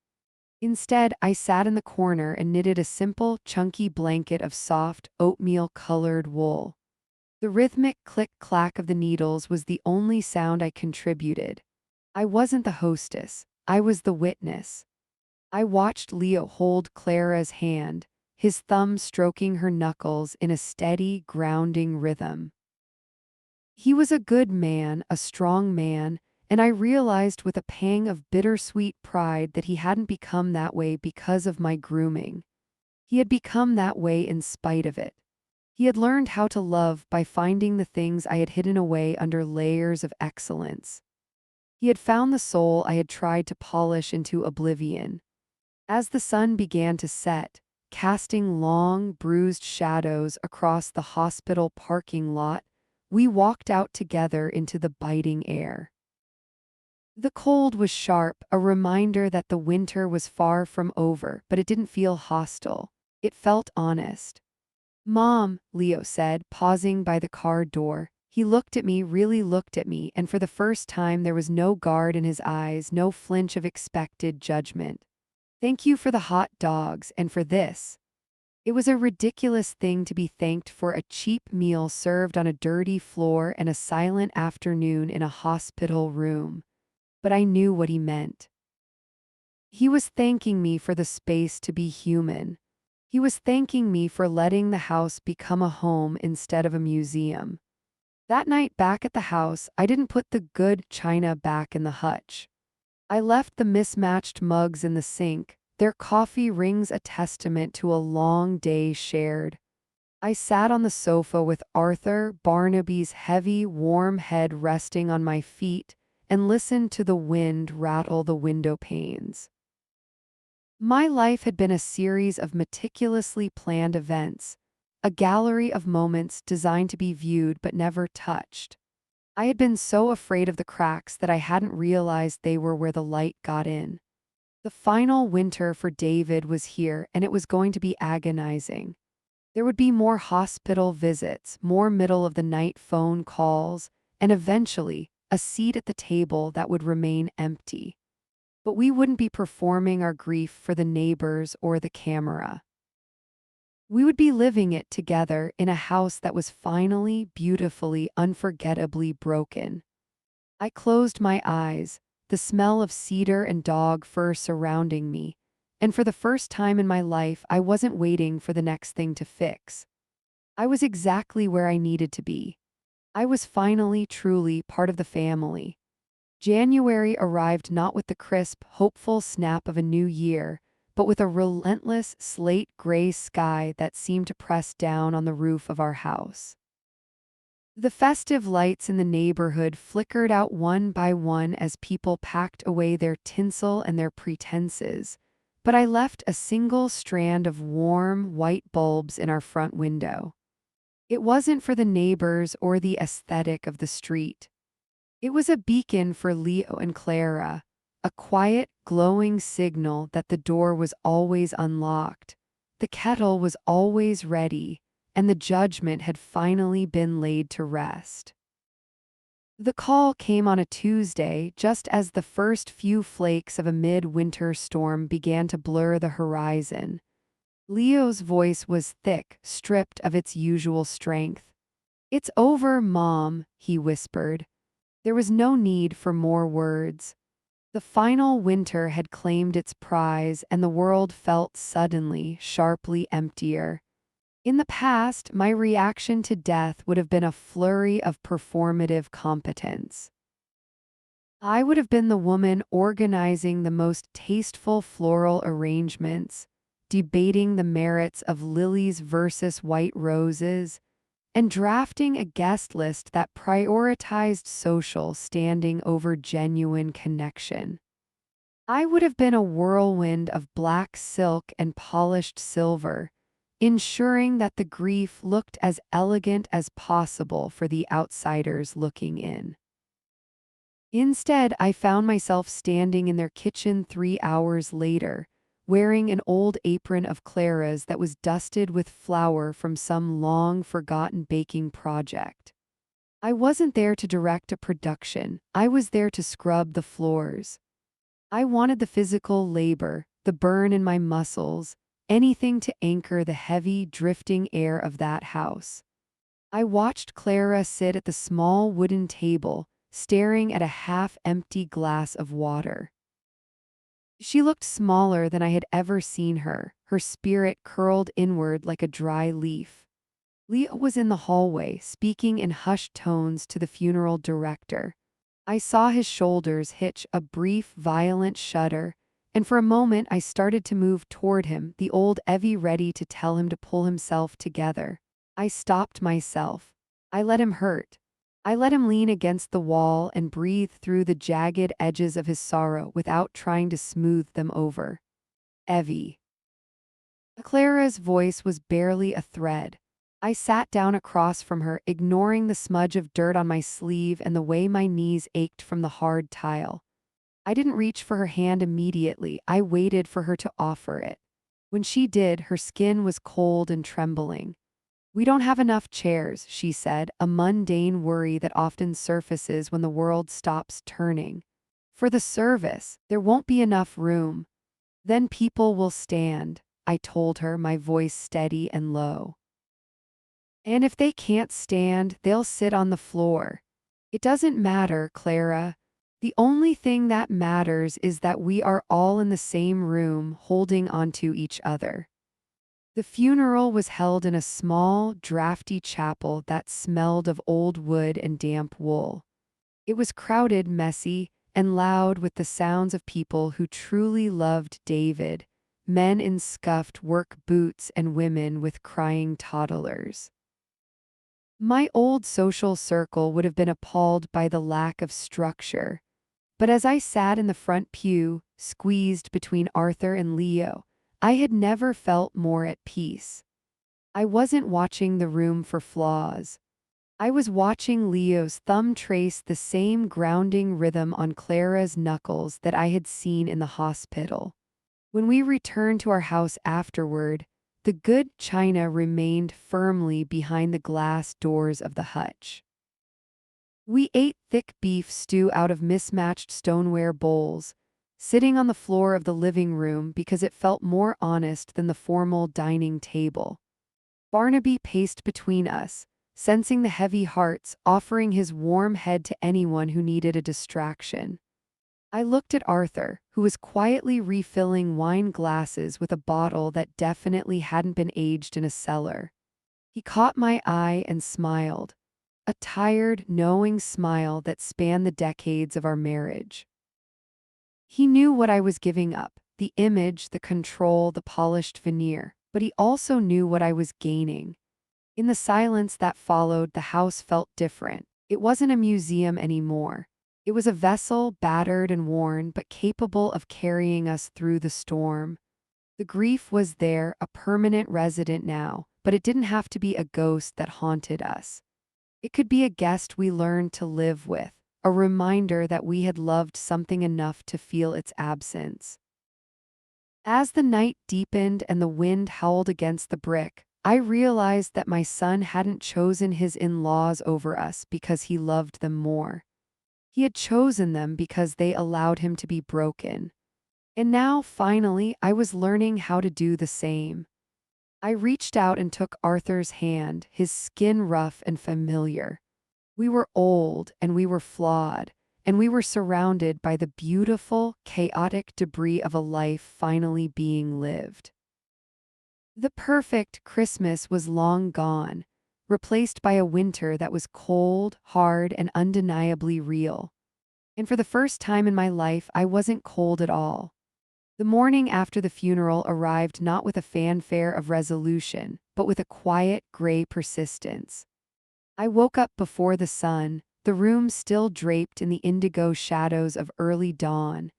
Instead, I sat in the corner and knitted a simple, chunky blanket of soft, oatmeal-colored wool. The rhythmic click-clack of the needles was the only sound I contributed. I wasn't the hostess, I was the witness. I watched Leo hold Clara's hand, his thumb stroking her knuckles in a steady, grounding rhythm. He was a good man, a strong man, and I realized with a pang of bittersweet pride that he hadn't become that way because of my grooming. He had become that way in spite of it. He had learned how to love by finding the things I had hidden away under layers of excellence. He had found the soul I had tried to polish into oblivion. As the sun began to set, casting long, bruised shadows across the hospital parking lot, we walked out together into the biting air. The cold was sharp, a reminder that the winter was far from over, but it didn't feel hostile. It felt honest. "Mom," Leo said, pausing by the car door. He looked at me, really looked at me, and for the first time there was no guard in his eyes, no flinch of expected judgment. "Thank you for the hot dogs and for this." It was a ridiculous thing to be thanked for a cheap meal served on a dirty floor and a silent afternoon in a hospital room. But I knew what he meant. He was thanking me for the space to be human. He was thanking me for letting the house become a home instead of a museum. That night back at the house, I didn't put the good china back in the hutch. I left the mismatched mugs in the sink, their coffee rings a testament to a long day shared. I sat on the sofa with Arthur, Barnaby's heavy, warm head resting on my feet, and listened to the wind rattle the window panes. My life had been a series of meticulously planned events, a gallery of moments designed to be viewed but never touched. I had been so afraid of the cracks that I hadn't realized they were where the light got in. The final winter for David was here, and it was going to be agonizing. There would be more hospital visits, more middle-of-the-night phone calls, and eventually, a seat at the table that would remain empty. but we wouldn't be performing our grief for the neighbors or the camera. We would be living it together in a house that was finally, beautifully, unforgettably broken. I closed my eyes, the smell of cedar and dog fur surrounding me, and for the first time in my life, I wasn't waiting for the next thing to fix. I was exactly where I needed to be. I was finally, truly part of the family. January arrived not with the crisp, hopeful snap of a new year, but with a relentless slate gray sky that seemed to press down on the roof of our house. The festive lights in the neighborhood flickered out one by one as people packed away their tinsel and their pretenses, but I left a single strand of warm, white bulbs in our front window. It wasn't for the neighbors or the aesthetic of the street. It was a beacon for Leo and Clara, a quiet, glowing signal that the door was always unlocked, the kettle was always ready, and the judgment had finally been laid to rest. The call came on a Tuesday, just as the first few flakes of a mid-winter storm began to blur the horizon. Leo's voice was thick, stripped of its usual strength. "It's over, Mom," he whispered. There was no need for more words. The final winter had claimed its prize, and the world felt suddenly, sharply emptier. In the past, my reaction to death would have been a flurry of performative competence. I would have been the woman organizing the most tasteful floral arrangements, debating the merits of lilies versus white roses, and drafting a guest list that prioritized social standing over genuine connection. I would have been a whirlwind of black silk and polished silver, ensuring that the grief looked as elegant as possible for the outsiders looking in. Instead, I found myself standing in their kitchen 3 hours later, wearing an old apron of Clara's that was dusted with flour from some long-forgotten baking project. I wasn't there to direct a production, I was there to scrub the floors. I wanted the physical labor, the burn in my muscles, anything to anchor the heavy, drifting air of that house. I watched Clara sit at the small wooden table, staring at a half-empty glass of water. She looked smaller than I had ever seen her, her spirit curled inward like a dry leaf. Leo was in the hallway, speaking in hushed tones to the funeral director. I saw his shoulders hitch a brief, violent shudder, and for a moment I started to move toward him, the old Evie ready to tell him to pull himself together. I stopped myself. I let him hurt. I let him lean against the wall and breathe through the jagged edges of his sorrow without trying to smooth them over. Evie. Clara's voice was barely a thread. I sat down across from her, ignoring the smudge of dirt on my sleeve and the way my knees ached from the hard tile. I didn't reach for her hand immediately, I waited for her to offer it. When she did, her skin was cold and trembling. "We don't have enough chairs," she said, a mundane worry that often surfaces when the world stops turning. "For the service, there won't be enough room." "Then people will stand," I told her, my voice steady and low. "And if they can't stand, they'll sit on the floor." "It doesn't matter, Clara. The only thing that matters is that we are all in the same room, holding onto each other." The funeral was held in a small, drafty chapel that smelled of old wood and damp wool. It was crowded, messy, and loud with the sounds of people who truly loved David, men in scuffed work boots and women with crying toddlers. My old social circle would have been appalled by the lack of structure, but as I sat in the front pew, squeezed between Arthur and Leo, I had never felt more at peace. I wasn't watching the room for flaws. I was watching Leo's thumb trace the same grounding rhythm on Clara's knuckles that I had seen in the hospital. When we returned to our house afterward, the good china remained firmly behind the glass doors of the hutch. We ate thick beef stew out of mismatched stoneware bowls, sitting on the floor of the living room because it felt more honest than the formal dining table. Barnaby paced between us, sensing the heavy hearts, offering his warm head to anyone who needed a distraction. I looked at Arthur, who was quietly refilling wine glasses with a bottle that definitely hadn't been aged in a cellar. He caught my eye and smiled, a tired, knowing smile that spanned the decades of our marriage. He knew what I was giving up, the image, the control, the polished veneer, but he also knew what I was gaining. In the silence that followed, the house felt different. It wasn't a museum anymore. It was a vessel, battered and worn, but capable of carrying us through the storm. The grief was there, a permanent resident now, but it didn't have to be a ghost that haunted us. It could be a guest we learned to live with, a reminder that we had loved something enough to feel its absence. As the night deepened and the wind howled against the brick, I realized that my son hadn't chosen his in-laws over us because he loved them more. He had chosen them because they allowed him to be broken. And now, finally, I was learning how to do the same. I reached out and took Arthur's hand, his skin rough and familiar. We were old and we were flawed, and we were surrounded by the beautiful, chaotic debris of a life finally being lived. The perfect Christmas was long gone, replaced by a winter that was cold, hard, and undeniably real. And for the first time in my life, I wasn't cold at all. The morning after the funeral arrived not with a fanfare of resolution, but with a quiet, gray persistence. I woke up before the sun, the room still draped in the indigo shadows of early dawn,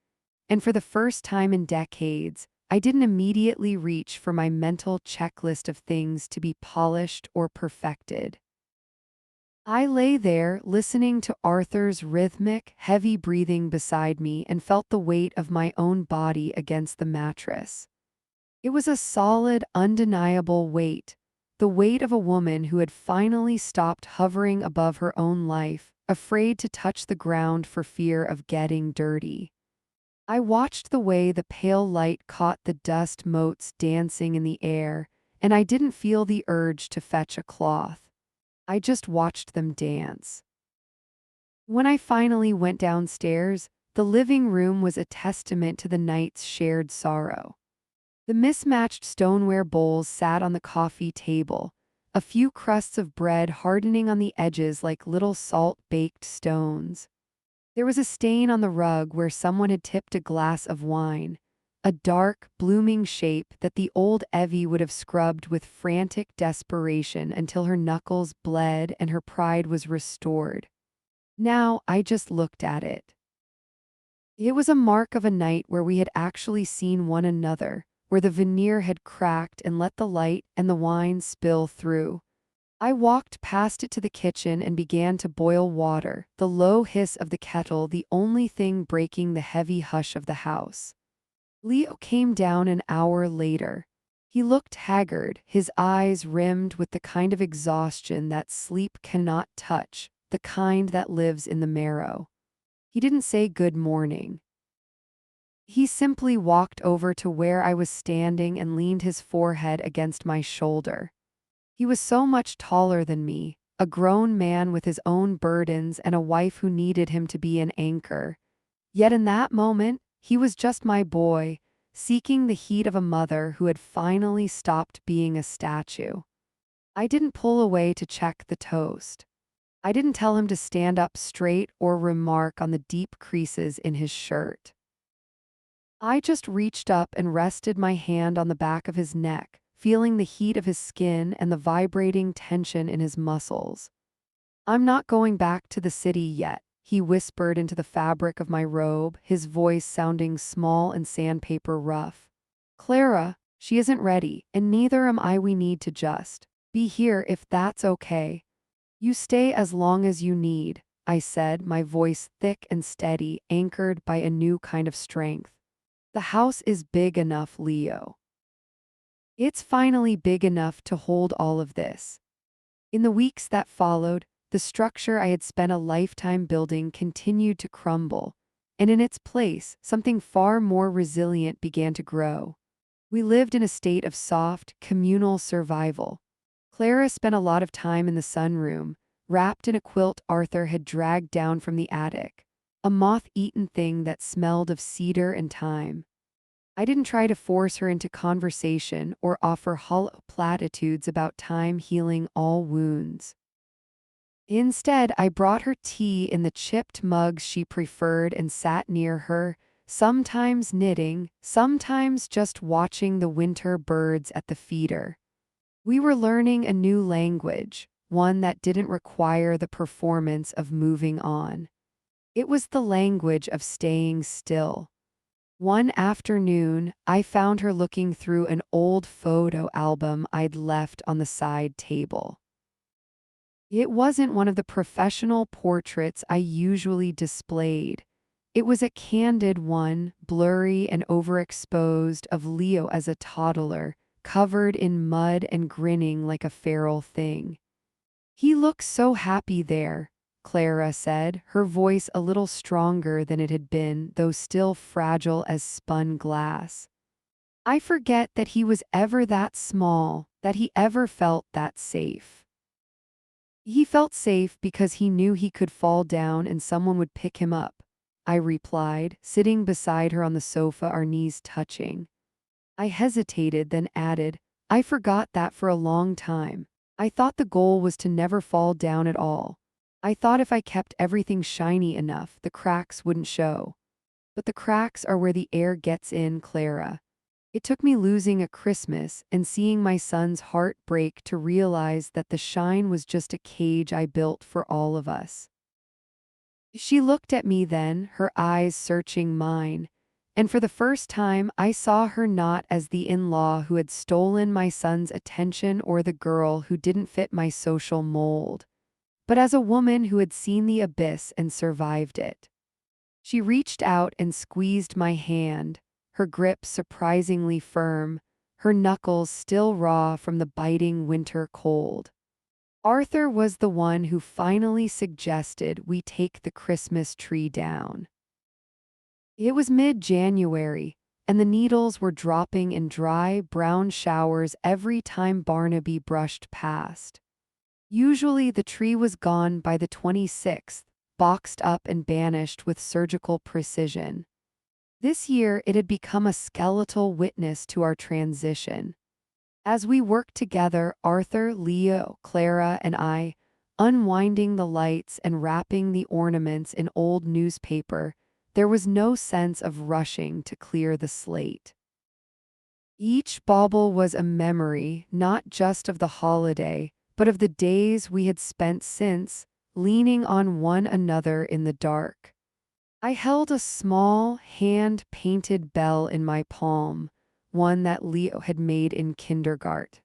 and for the first time in decades, I didn't immediately reach for my mental checklist of things to be polished or perfected. I lay there, listening to Arthur's rhythmic, heavy breathing beside me and felt the weight of my own body against the mattress. It was a solid, undeniable weight, the weight of a woman who had finally stopped hovering above her own life, afraid to touch the ground for fear of getting dirty. I watched the way the pale light caught the dust motes dancing in the air, and I didn't feel the urge to fetch a cloth. I just watched them dance. When I finally went downstairs, the living room was a testament to the night's shared sorrow. The mismatched stoneware bowls sat on the coffee table, a few crusts of bread hardening on the edges like little salt-baked stones. There was a stain on the rug where someone had tipped a glass of wine, a dark, blooming shape that the old Evie would have scrubbed with frantic desperation until her knuckles bled and her pride was restored. Now I just looked at it. It was a mark of a night where we had actually seen one another, where the veneer had cracked and let the light and the wine spill through. I walked past it to the kitchen and began to boil water, the low hiss of the kettle the only thing breaking the heavy hush of the house. Leo came down an hour later. He looked haggard, his eyes rimmed with the kind of exhaustion that sleep cannot touch, the kind that lives in the marrow. He didn't say good morning. He simply walked over to where I was standing and leaned his forehead against my shoulder. He was so much taller than me, a grown man with his own burdens and a wife who needed him to be an anchor. Yet in that moment, he was just my boy, seeking the heat of a mother who had finally stopped being a statue. I didn't pull away to check the toast. I didn't tell him to stand up straight or remark on the deep creases in his shirt. I just reached up and rested my hand on the back of his neck, feeling the heat of his skin and the vibrating tension in his muscles. "I'm not going back to the city yet," he whispered into the fabric of my robe, his voice sounding small and sandpaper rough. "Clara, she isn't ready, and neither am I. We need to just be here if that's okay." "You stay as long as you need," I said, my voice thick and steady, anchored by a new kind of strength. "The house is big enough, Leo. It's finally big enough to hold all of this." In the weeks that followed, the structure I had spent a lifetime building continued to crumble, and in its place, something far more resilient began to grow. We lived in a state of soft, communal survival. Clara spent a lot of time in the sunroom, wrapped in a quilt Arthur had dragged down from the attic, a moth-eaten thing that smelled of cedar and thyme. I didn't try to force her into conversation or offer hollow platitudes about time healing all wounds. Instead, I brought her tea in the chipped mugs she preferred and sat near her, sometimes knitting, sometimes just watching the winter birds at the feeder. We were learning a new language, one that didn't require the performance of moving on. It was the language of staying still. One afternoon, I found her looking through an old photo album I'd left on the side table. It wasn't one of the professional portraits I usually displayed. It was a candid one, blurry and overexposed, of Leo as a toddler, covered in mud and grinning like a feral thing. "He looks so happy there," Clara said, her voice a little stronger than it had been, though still fragile as spun glass. "I forget that he was ever that small, that he ever felt that safe." "He felt safe because he knew he could fall down and someone would pick him up," I replied, sitting beside her on the sofa, our knees touching. I hesitated, then added, "I forgot that for a long time. I thought the goal was to never fall down at all. I thought if I kept everything shiny enough, the cracks wouldn't show. But the cracks are where the air gets in, Clara. It took me losing a Christmas and seeing my son's heart break to realize that the shine was just a cage I built for all of us." She looked at me then, her eyes searching mine, and for the first time I saw her not as the in-law who had stolen my son's attention or the girl who didn't fit my social mold, but as a woman who had seen the abyss and survived it. She reached out and squeezed my hand, her grip surprisingly firm, her knuckles still raw from the biting winter cold. Arthur was the one who finally suggested we take the Christmas tree down. It was mid-January, and the needles were dropping in dry, brown showers every time Barnaby brushed past. Usually the tree was gone by the 26th, boxed up and banished with surgical precision. This year it had become a skeletal witness to our transition. As we worked together, Arthur, Leo, Clara, and I, unwinding the lights and wrapping the ornaments in old newspaper, there was no sense of rushing to clear the slate. Each bauble was a memory, not just of the holiday, but of the days we had spent since, leaning on one another in the dark. I held a small, hand-painted bell in my palm, one that Leo had made in kindergarten.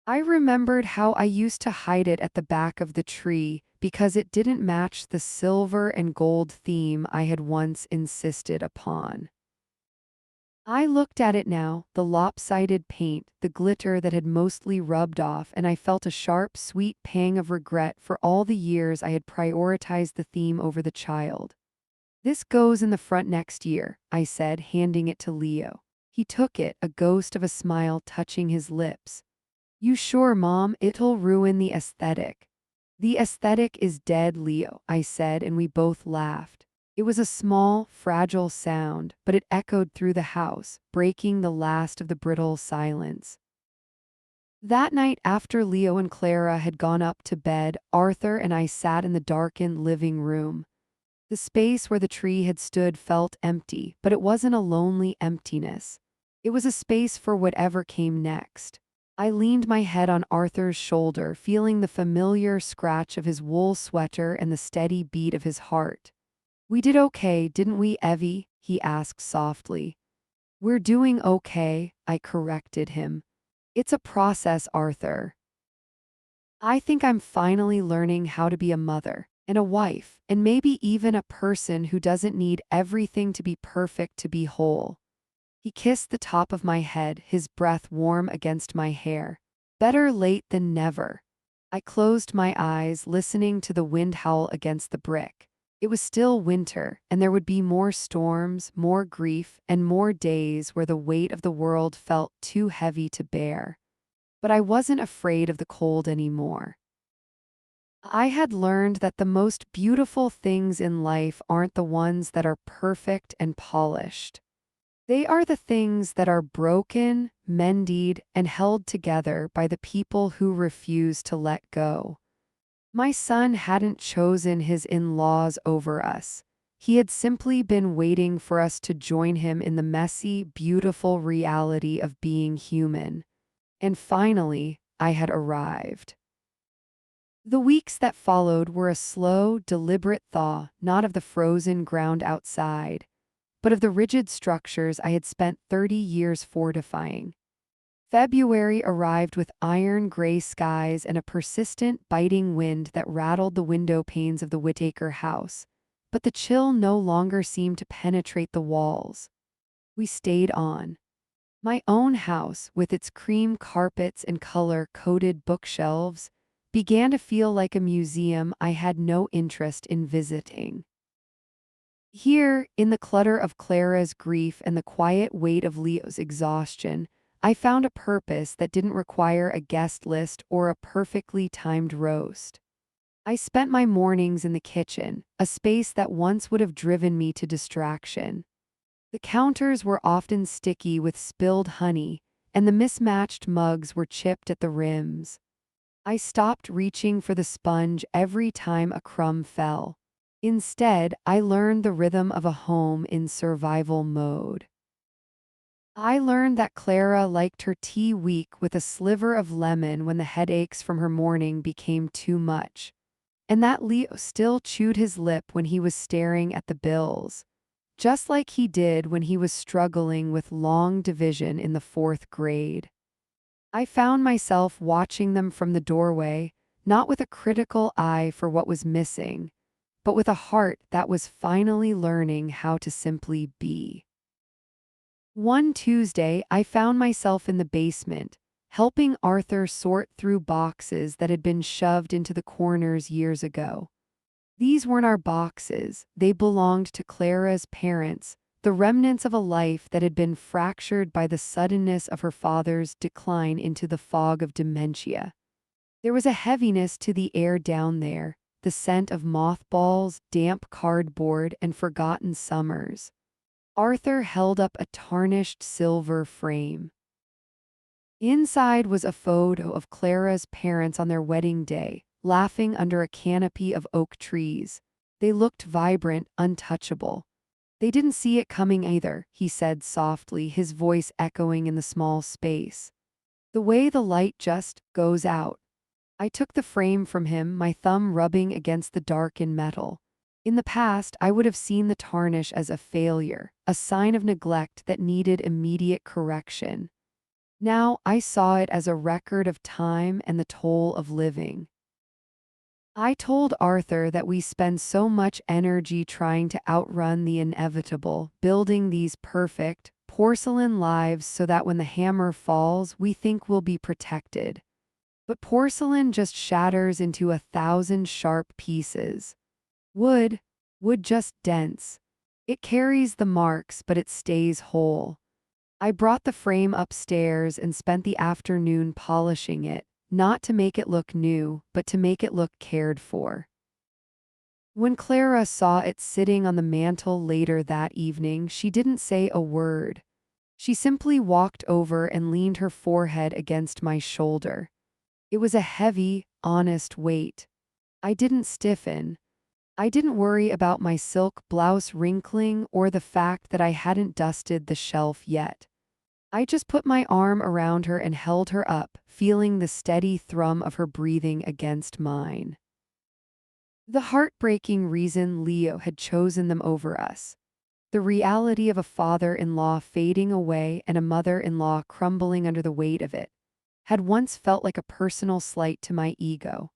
I remembered how I used to hide it at the back of the tree because it didn't match the silver and gold theme I had once insisted upon. I looked at it now, the lopsided paint, the glitter that had mostly rubbed off, and I felt a sharp, sweet pang of regret for all the years I had prioritized the theme over the child. "This goes in the front next year," I said, handing it to Leo. He took it, a ghost of a smile touching his lips. "You sure, Mom? It'll ruin the aesthetic." "The aesthetic is dead, Leo," I said, and we both laughed. It was a small, fragile sound, but it echoed through the house, breaking the last of the brittle silence. That night, after Leo and Clara had gone up to bed, Arthur and I sat in the darkened living room. The space where the tree had stood felt empty, but it wasn't a lonely emptiness. It was a space for whatever came next. I leaned my head on Arthur's shoulder, feeling the familiar scratch of his wool sweater and the steady beat of his heart. "We did okay, didn't we, Evie?" he asked softly. "We're doing okay," I corrected him. "It's a process, Arthur. I think I'm finally learning how to be a mother and a wife, and maybe even a person who doesn't need everything to be perfect to be whole." He kissed the top of my head, his breath warm against my hair. "Better late than never." I closed my eyes, listening to the wind howl against the brick. It was still winter, and there would be more storms, more grief, and more days where the weight of the world felt too heavy to bear. But I wasn't afraid of the cold anymore. I had learned that the most beautiful things in life aren't the ones that are perfect and polished. They are the things that are broken, mended, and held together by the people who refuse to let go. My son hadn't chosen his in-laws over us. He had simply been waiting for us to join him in the messy, beautiful reality of being human. And finally, I had arrived. The weeks that followed were a slow, deliberate thaw, not of the frozen ground outside, but of the rigid structures I had spent 30 years fortifying. February arrived with iron gray skies and a persistent, biting wind that rattled the window panes of the Whittaker house, but the chill no longer seemed to penetrate the walls. We stayed on. My own house, with its cream carpets and color-coded bookshelves, began to feel like a museum I had no interest in visiting. Here, in the clutter of Clara's grief and the quiet weight of Leo's exhaustion, I found a purpose that didn't require a guest list or a perfectly timed roast. I spent my mornings in the kitchen, a space that once would have driven me to distraction. The counters were often sticky with spilled honey, and the mismatched mugs were chipped at the rims. I stopped reaching for the sponge every time a crumb fell. Instead, I learned the rhythm of a home in survival mode. I learned that Clara liked her tea weak with a sliver of lemon when the headaches from her morning became too much, and that Leo still chewed his lip when he was staring at the bills, just like he did when he was struggling with long division in the fourth grade. I found myself watching them from the doorway, not with a critical eye for what was missing, but with a heart that was finally learning how to simply be. One Tuesday, I found myself in the basement, helping Arthur sort through boxes that had been shoved into the corners years ago. These weren't our boxes, they belonged to Clara's parents, the remnants of a life that had been fractured by the suddenness of her father's decline into the fog of dementia. There was a heaviness to the air down there, the scent of mothballs, damp cardboard, and forgotten summers. Arthur held up a tarnished silver frame. Inside was a photo of Clara's parents on their wedding day, laughing under a canopy of oak trees. They looked vibrant, untouchable. They didn't see it coming either, he said softly, his voice echoing in the small space. The way the light just goes out. I took the frame from him, my thumb rubbing against the darkened metal. In the past, I would have seen the tarnish as a failure, a sign of neglect that needed immediate correction. Now I saw it as a record of time and the toll of living. I told Arthur that we spend so much energy trying to outrun the inevitable, building these perfect, porcelain lives so that when the hammer falls, we think we'll be protected. But porcelain just shatters into 1,000 sharp pieces. Wood just dents. It carries the marks, but it stays whole. I brought the frame upstairs and spent the afternoon polishing it, not to make it look new, but to make it look cared for. When Clara saw it sitting on the mantel later that evening, she didn't say a word. She simply walked over and leaned her forehead against my shoulder. It was a heavy, honest weight. I didn't stiffen. I didn't worry about my silk blouse wrinkling or the fact that I hadn't dusted the shelf yet. I just put my arm around her and held her up, feeling the steady thrum of her breathing against mine. The heartbreaking reason Leo had chosen them over us, the reality of a father-in-law fading away and a mother-in-law crumbling under the weight of it, had once felt like a personal slight to my ego.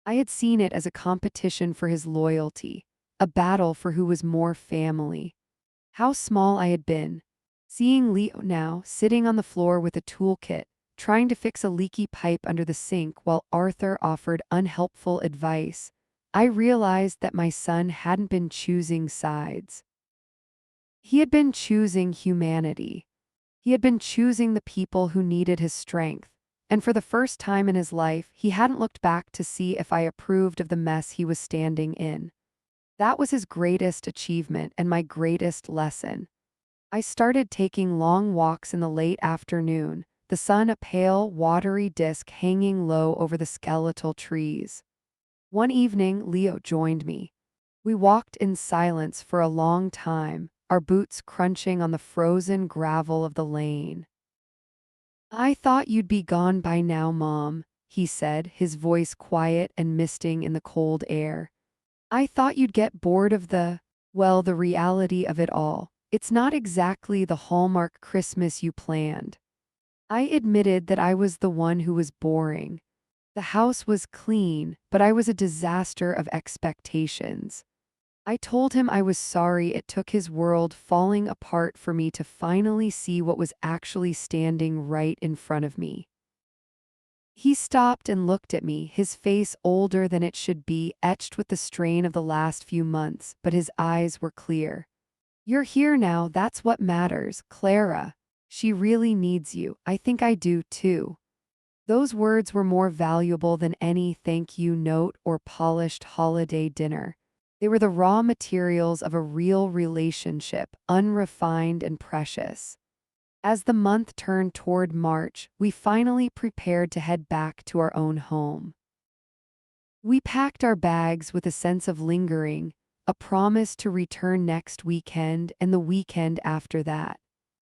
I had seen it as a competition for his loyalty, a battle for who was more family. How small I had been. Seeing Leo now, sitting on the floor with a toolkit, trying to fix a leaky pipe under the sink while Arthur offered unhelpful advice, I realized that my son hadn't been choosing sides. He had been choosing humanity. He had been choosing the people who needed his strength. And for the first time in his life, he hadn't looked back to see if I approved of the mess he was standing in. That was his greatest achievement and my greatest lesson. I started taking long walks in the late afternoon, the sun a pale, watery disk hanging low over the skeletal trees. One evening, Leo joined me. We walked in silence for a long time, our boots crunching on the frozen gravel of the lane. "I thought you'd be gone by now, Mom," he said, his voice quiet and misting in the cold air. "I thought you'd get bored of the reality of it all. It's not exactly the Hallmark Christmas you planned." I admitted that I was the one who was boring. The house was clean, but I was a disaster of expectations. I told him I was sorry it took his world falling apart for me to finally see what was actually standing right in front of me. He stopped and looked at me, his face older than it should be, etched with the strain of the last few months, but his eyes were clear. "You're here now, that's what matters, Clara. She really needs you. I think I do too." Those words were more valuable than any thank you note or polished holiday dinner. They were the raw materials of a real relationship, unrefined and precious. As the month turned toward March, we finally prepared to head back to our own home. We packed our bags with a sense of lingering, a promise to return next weekend and the weekend after that.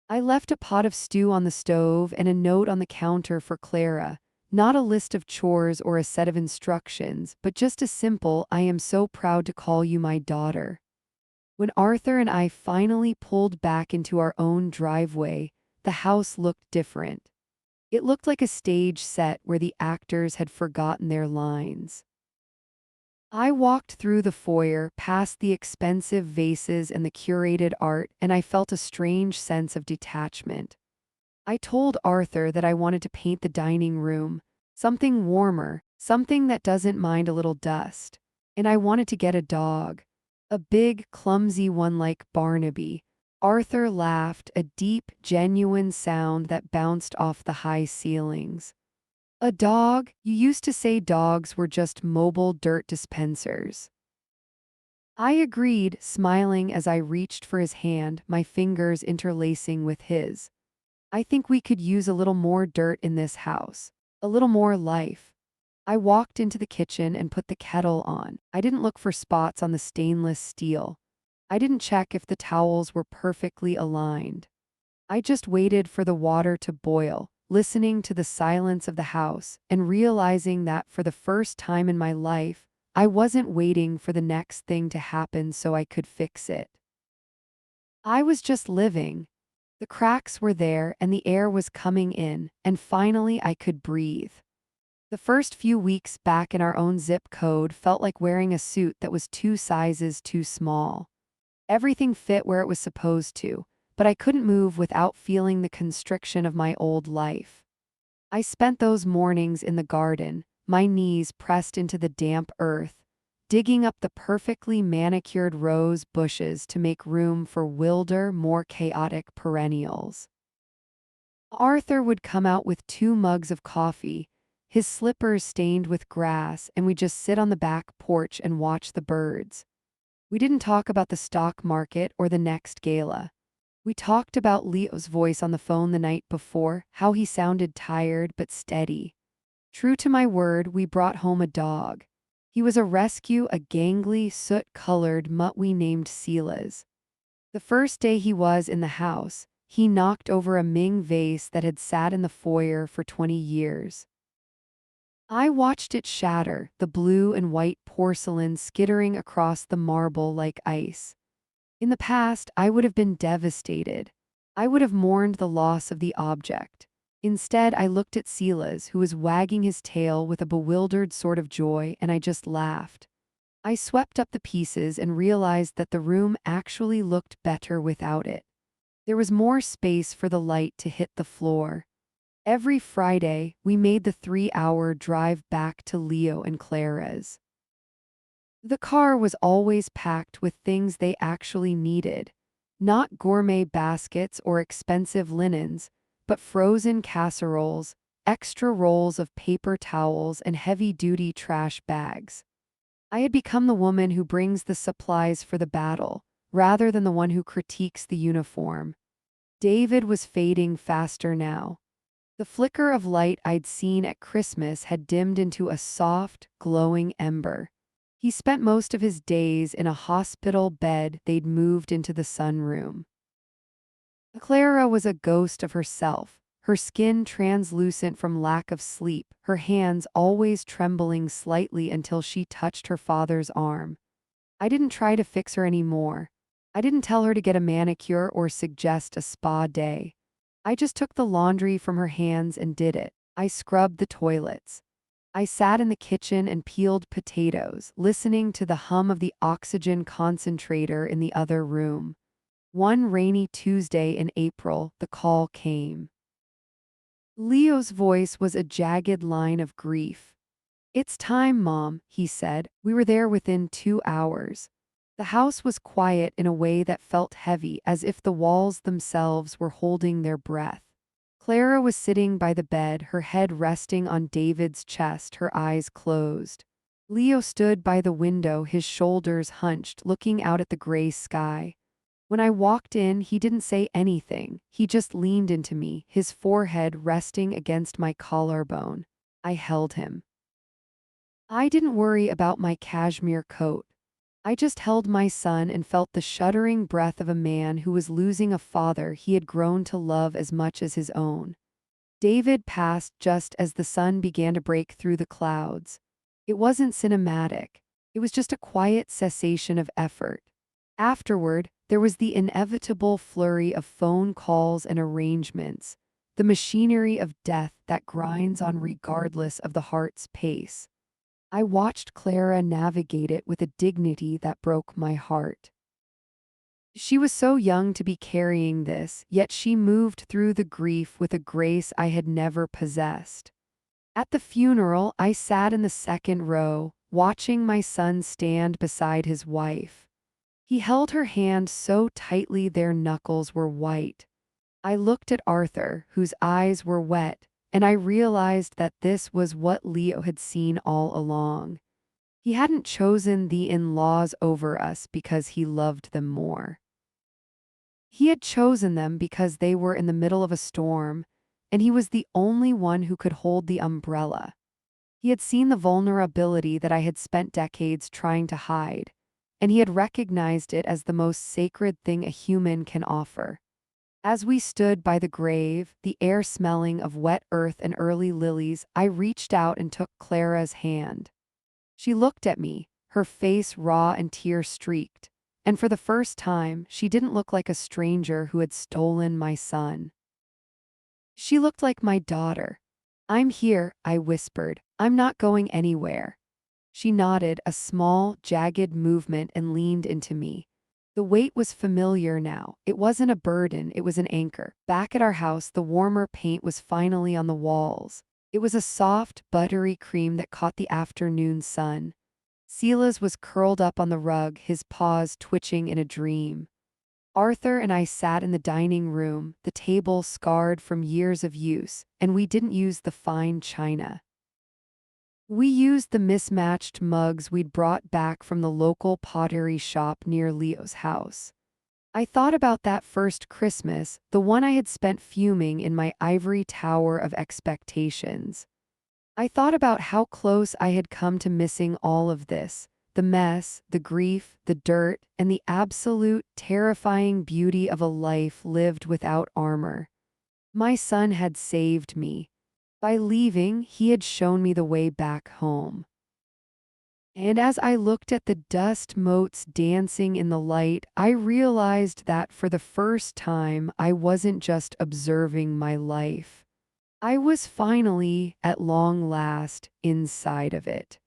I left a pot of stew on the stove and a note on the counter for Clara, not a list of chores or a set of instructions, but just a simple "I am so proud to call you my daughter." When Arthur and I finally pulled back into our own driveway, the house looked different. It looked like a stage set where the actors had forgotten their lines. I walked through the foyer, past the expensive vases and the curated art, and I felt a strange sense of detachment. I told Arthur that I wanted to paint the dining room, something warmer, something that doesn't mind a little dust. And I wanted to get a dog. A big, clumsy one like Barnaby. Arthur laughed, a deep, genuine sound that bounced off the high ceilings. "A dog? You used to say dogs were just mobile dirt dispensers." I agreed, smiling as I reached for his hand, my fingers interlacing with his. "I think we could use a little more dirt in this house. A little more life." I walked into the kitchen and put the kettle on. I didn't look for spots on the stainless steel. I didn't check if the towels were perfectly aligned. I just waited for the water to boil, listening to the silence of the house and realizing that for the first time in my life, I wasn't waiting for the next thing to happen so I could fix it. I was just living. The cracks were there and the air was coming in, and finally I could breathe. The first few weeks back in our own zip code felt like wearing a suit that was 2 sizes too small. Everything fit where it was supposed to, but I couldn't move without feeling the constriction of my old life. I spent those mornings in the garden, my knees pressed into the damp earth, digging up the perfectly manicured rose bushes to make room for wilder, more chaotic perennials. Arthur would come out with 2 mugs of coffee, his slippers stained with grass, and we'd just sit on the back porch and watch the birds. We didn't talk about the stock market or the next gala. We talked about Leo's voice on the phone the night before, how he sounded tired but steady. True to my word, we brought home a dog. He was a rescue, a gangly, soot-colored mutt we named Silas. The first day he was in the house, he knocked over a Ming vase that had sat in the foyer for 20 years. I watched it shatter, the blue and white porcelain skittering across the marble like ice. In the past, I would have been devastated. I would have mourned the loss of the object. Instead, I looked at Silas, who was wagging his tail with a bewildered sort of joy, and I just laughed. I swept up the pieces and realized that the room actually looked better without it. There was more space for the light to hit the floor. Every Friday, we made the 3-hour drive back to Leo and Clara's. The car was always packed with things they actually needed, not gourmet baskets or expensive linens, but frozen casseroles, extra rolls of paper towels, and heavy-duty trash bags. I had become the woman who brings the supplies for the battle, rather than the one who critiques the uniform. David was fading faster now. The flicker of light I'd seen at Christmas had dimmed into a soft, glowing ember. He spent most of his days in a hospital bed they'd moved into the sunroom. Clara was a ghost of herself, her skin translucent from lack of sleep, her hands always trembling slightly until she touched her father's arm. I didn't try to fix her anymore. I didn't tell her to get a manicure or suggest a spa day. I just took the laundry from her hands and did it. I scrubbed the toilets. I sat in the kitchen and peeled potatoes, listening to the hum of the oxygen concentrator in the other room. One rainy Tuesday in April, the call came. Leo's voice was a jagged line of grief. "It's time, Mom," he said. We were there within 2 hours. The house was quiet in a way that felt heavy, as if the walls themselves were holding their breath. Clara was sitting by the bed, her head resting on David's chest, her eyes closed. Leo stood by the window, his shoulders hunched, looking out at the gray sky. When I walked in, he didn't say anything. He just leaned into me, his forehead resting against my collarbone. I held him. I didn't worry about my cashmere coat. I just held my son and felt the shuddering breath of a man who was losing a father he had grown to love as much as his own. David passed just as the sun began to break through the clouds. It wasn't cinematic. It was just a quiet cessation of effort. Afterward, there was the inevitable flurry of phone calls and arrangements, the machinery of death that grinds on regardless of the heart's pace. I watched Clara navigate it with a dignity that broke my heart. She was so young to be carrying this, yet she moved through the grief with a grace I had never possessed. At the funeral, I sat in the second row, watching my son stand beside his wife. He held her hand so tightly their knuckles were white. I looked at Arthur, whose eyes were wet, and I realized that this was what Leo had seen all along. He hadn't chosen the in-laws over us because he loved them more. He had chosen them because they were in the middle of a storm, and he was the only one who could hold the umbrella. He had seen the vulnerability that I had spent decades trying to hide, and he had recognized it as the most sacred thing a human can offer. As we stood by the grave, the air smelling of wet earth and early lilies, I reached out and took Clara's hand. She looked at me, her face raw and tear-streaked, and for the first time, she didn't look like a stranger who had stolen my son. She looked like my daughter. "I'm here," I whispered. "I'm not going anywhere." She nodded, a small, jagged movement, and leaned into me. The weight was familiar now. It wasn't a burden, it was an anchor. Back at our house, the warmer paint was finally on the walls. It was a soft, buttery cream that caught the afternoon sun. Silas was curled up on the rug, his paws twitching in a dream. Arthur and I sat in the dining room, the table scarred from years of use, and we didn't use the fine china. We used the mismatched mugs we'd brought back from the local pottery shop near Leo's house. I thought about that first Christmas, the one I had spent fuming in my ivory tower of expectations. I thought about how close I had come to missing all of this, the mess, the grief, the dirt, and the absolute terrifying beauty of a life lived without armor. My son had saved me. By leaving, he had shown me the way back home. And as I looked at the dust motes dancing in the light, I realized that for the first time, I wasn't just observing my life. I was finally, at long last, inside of it.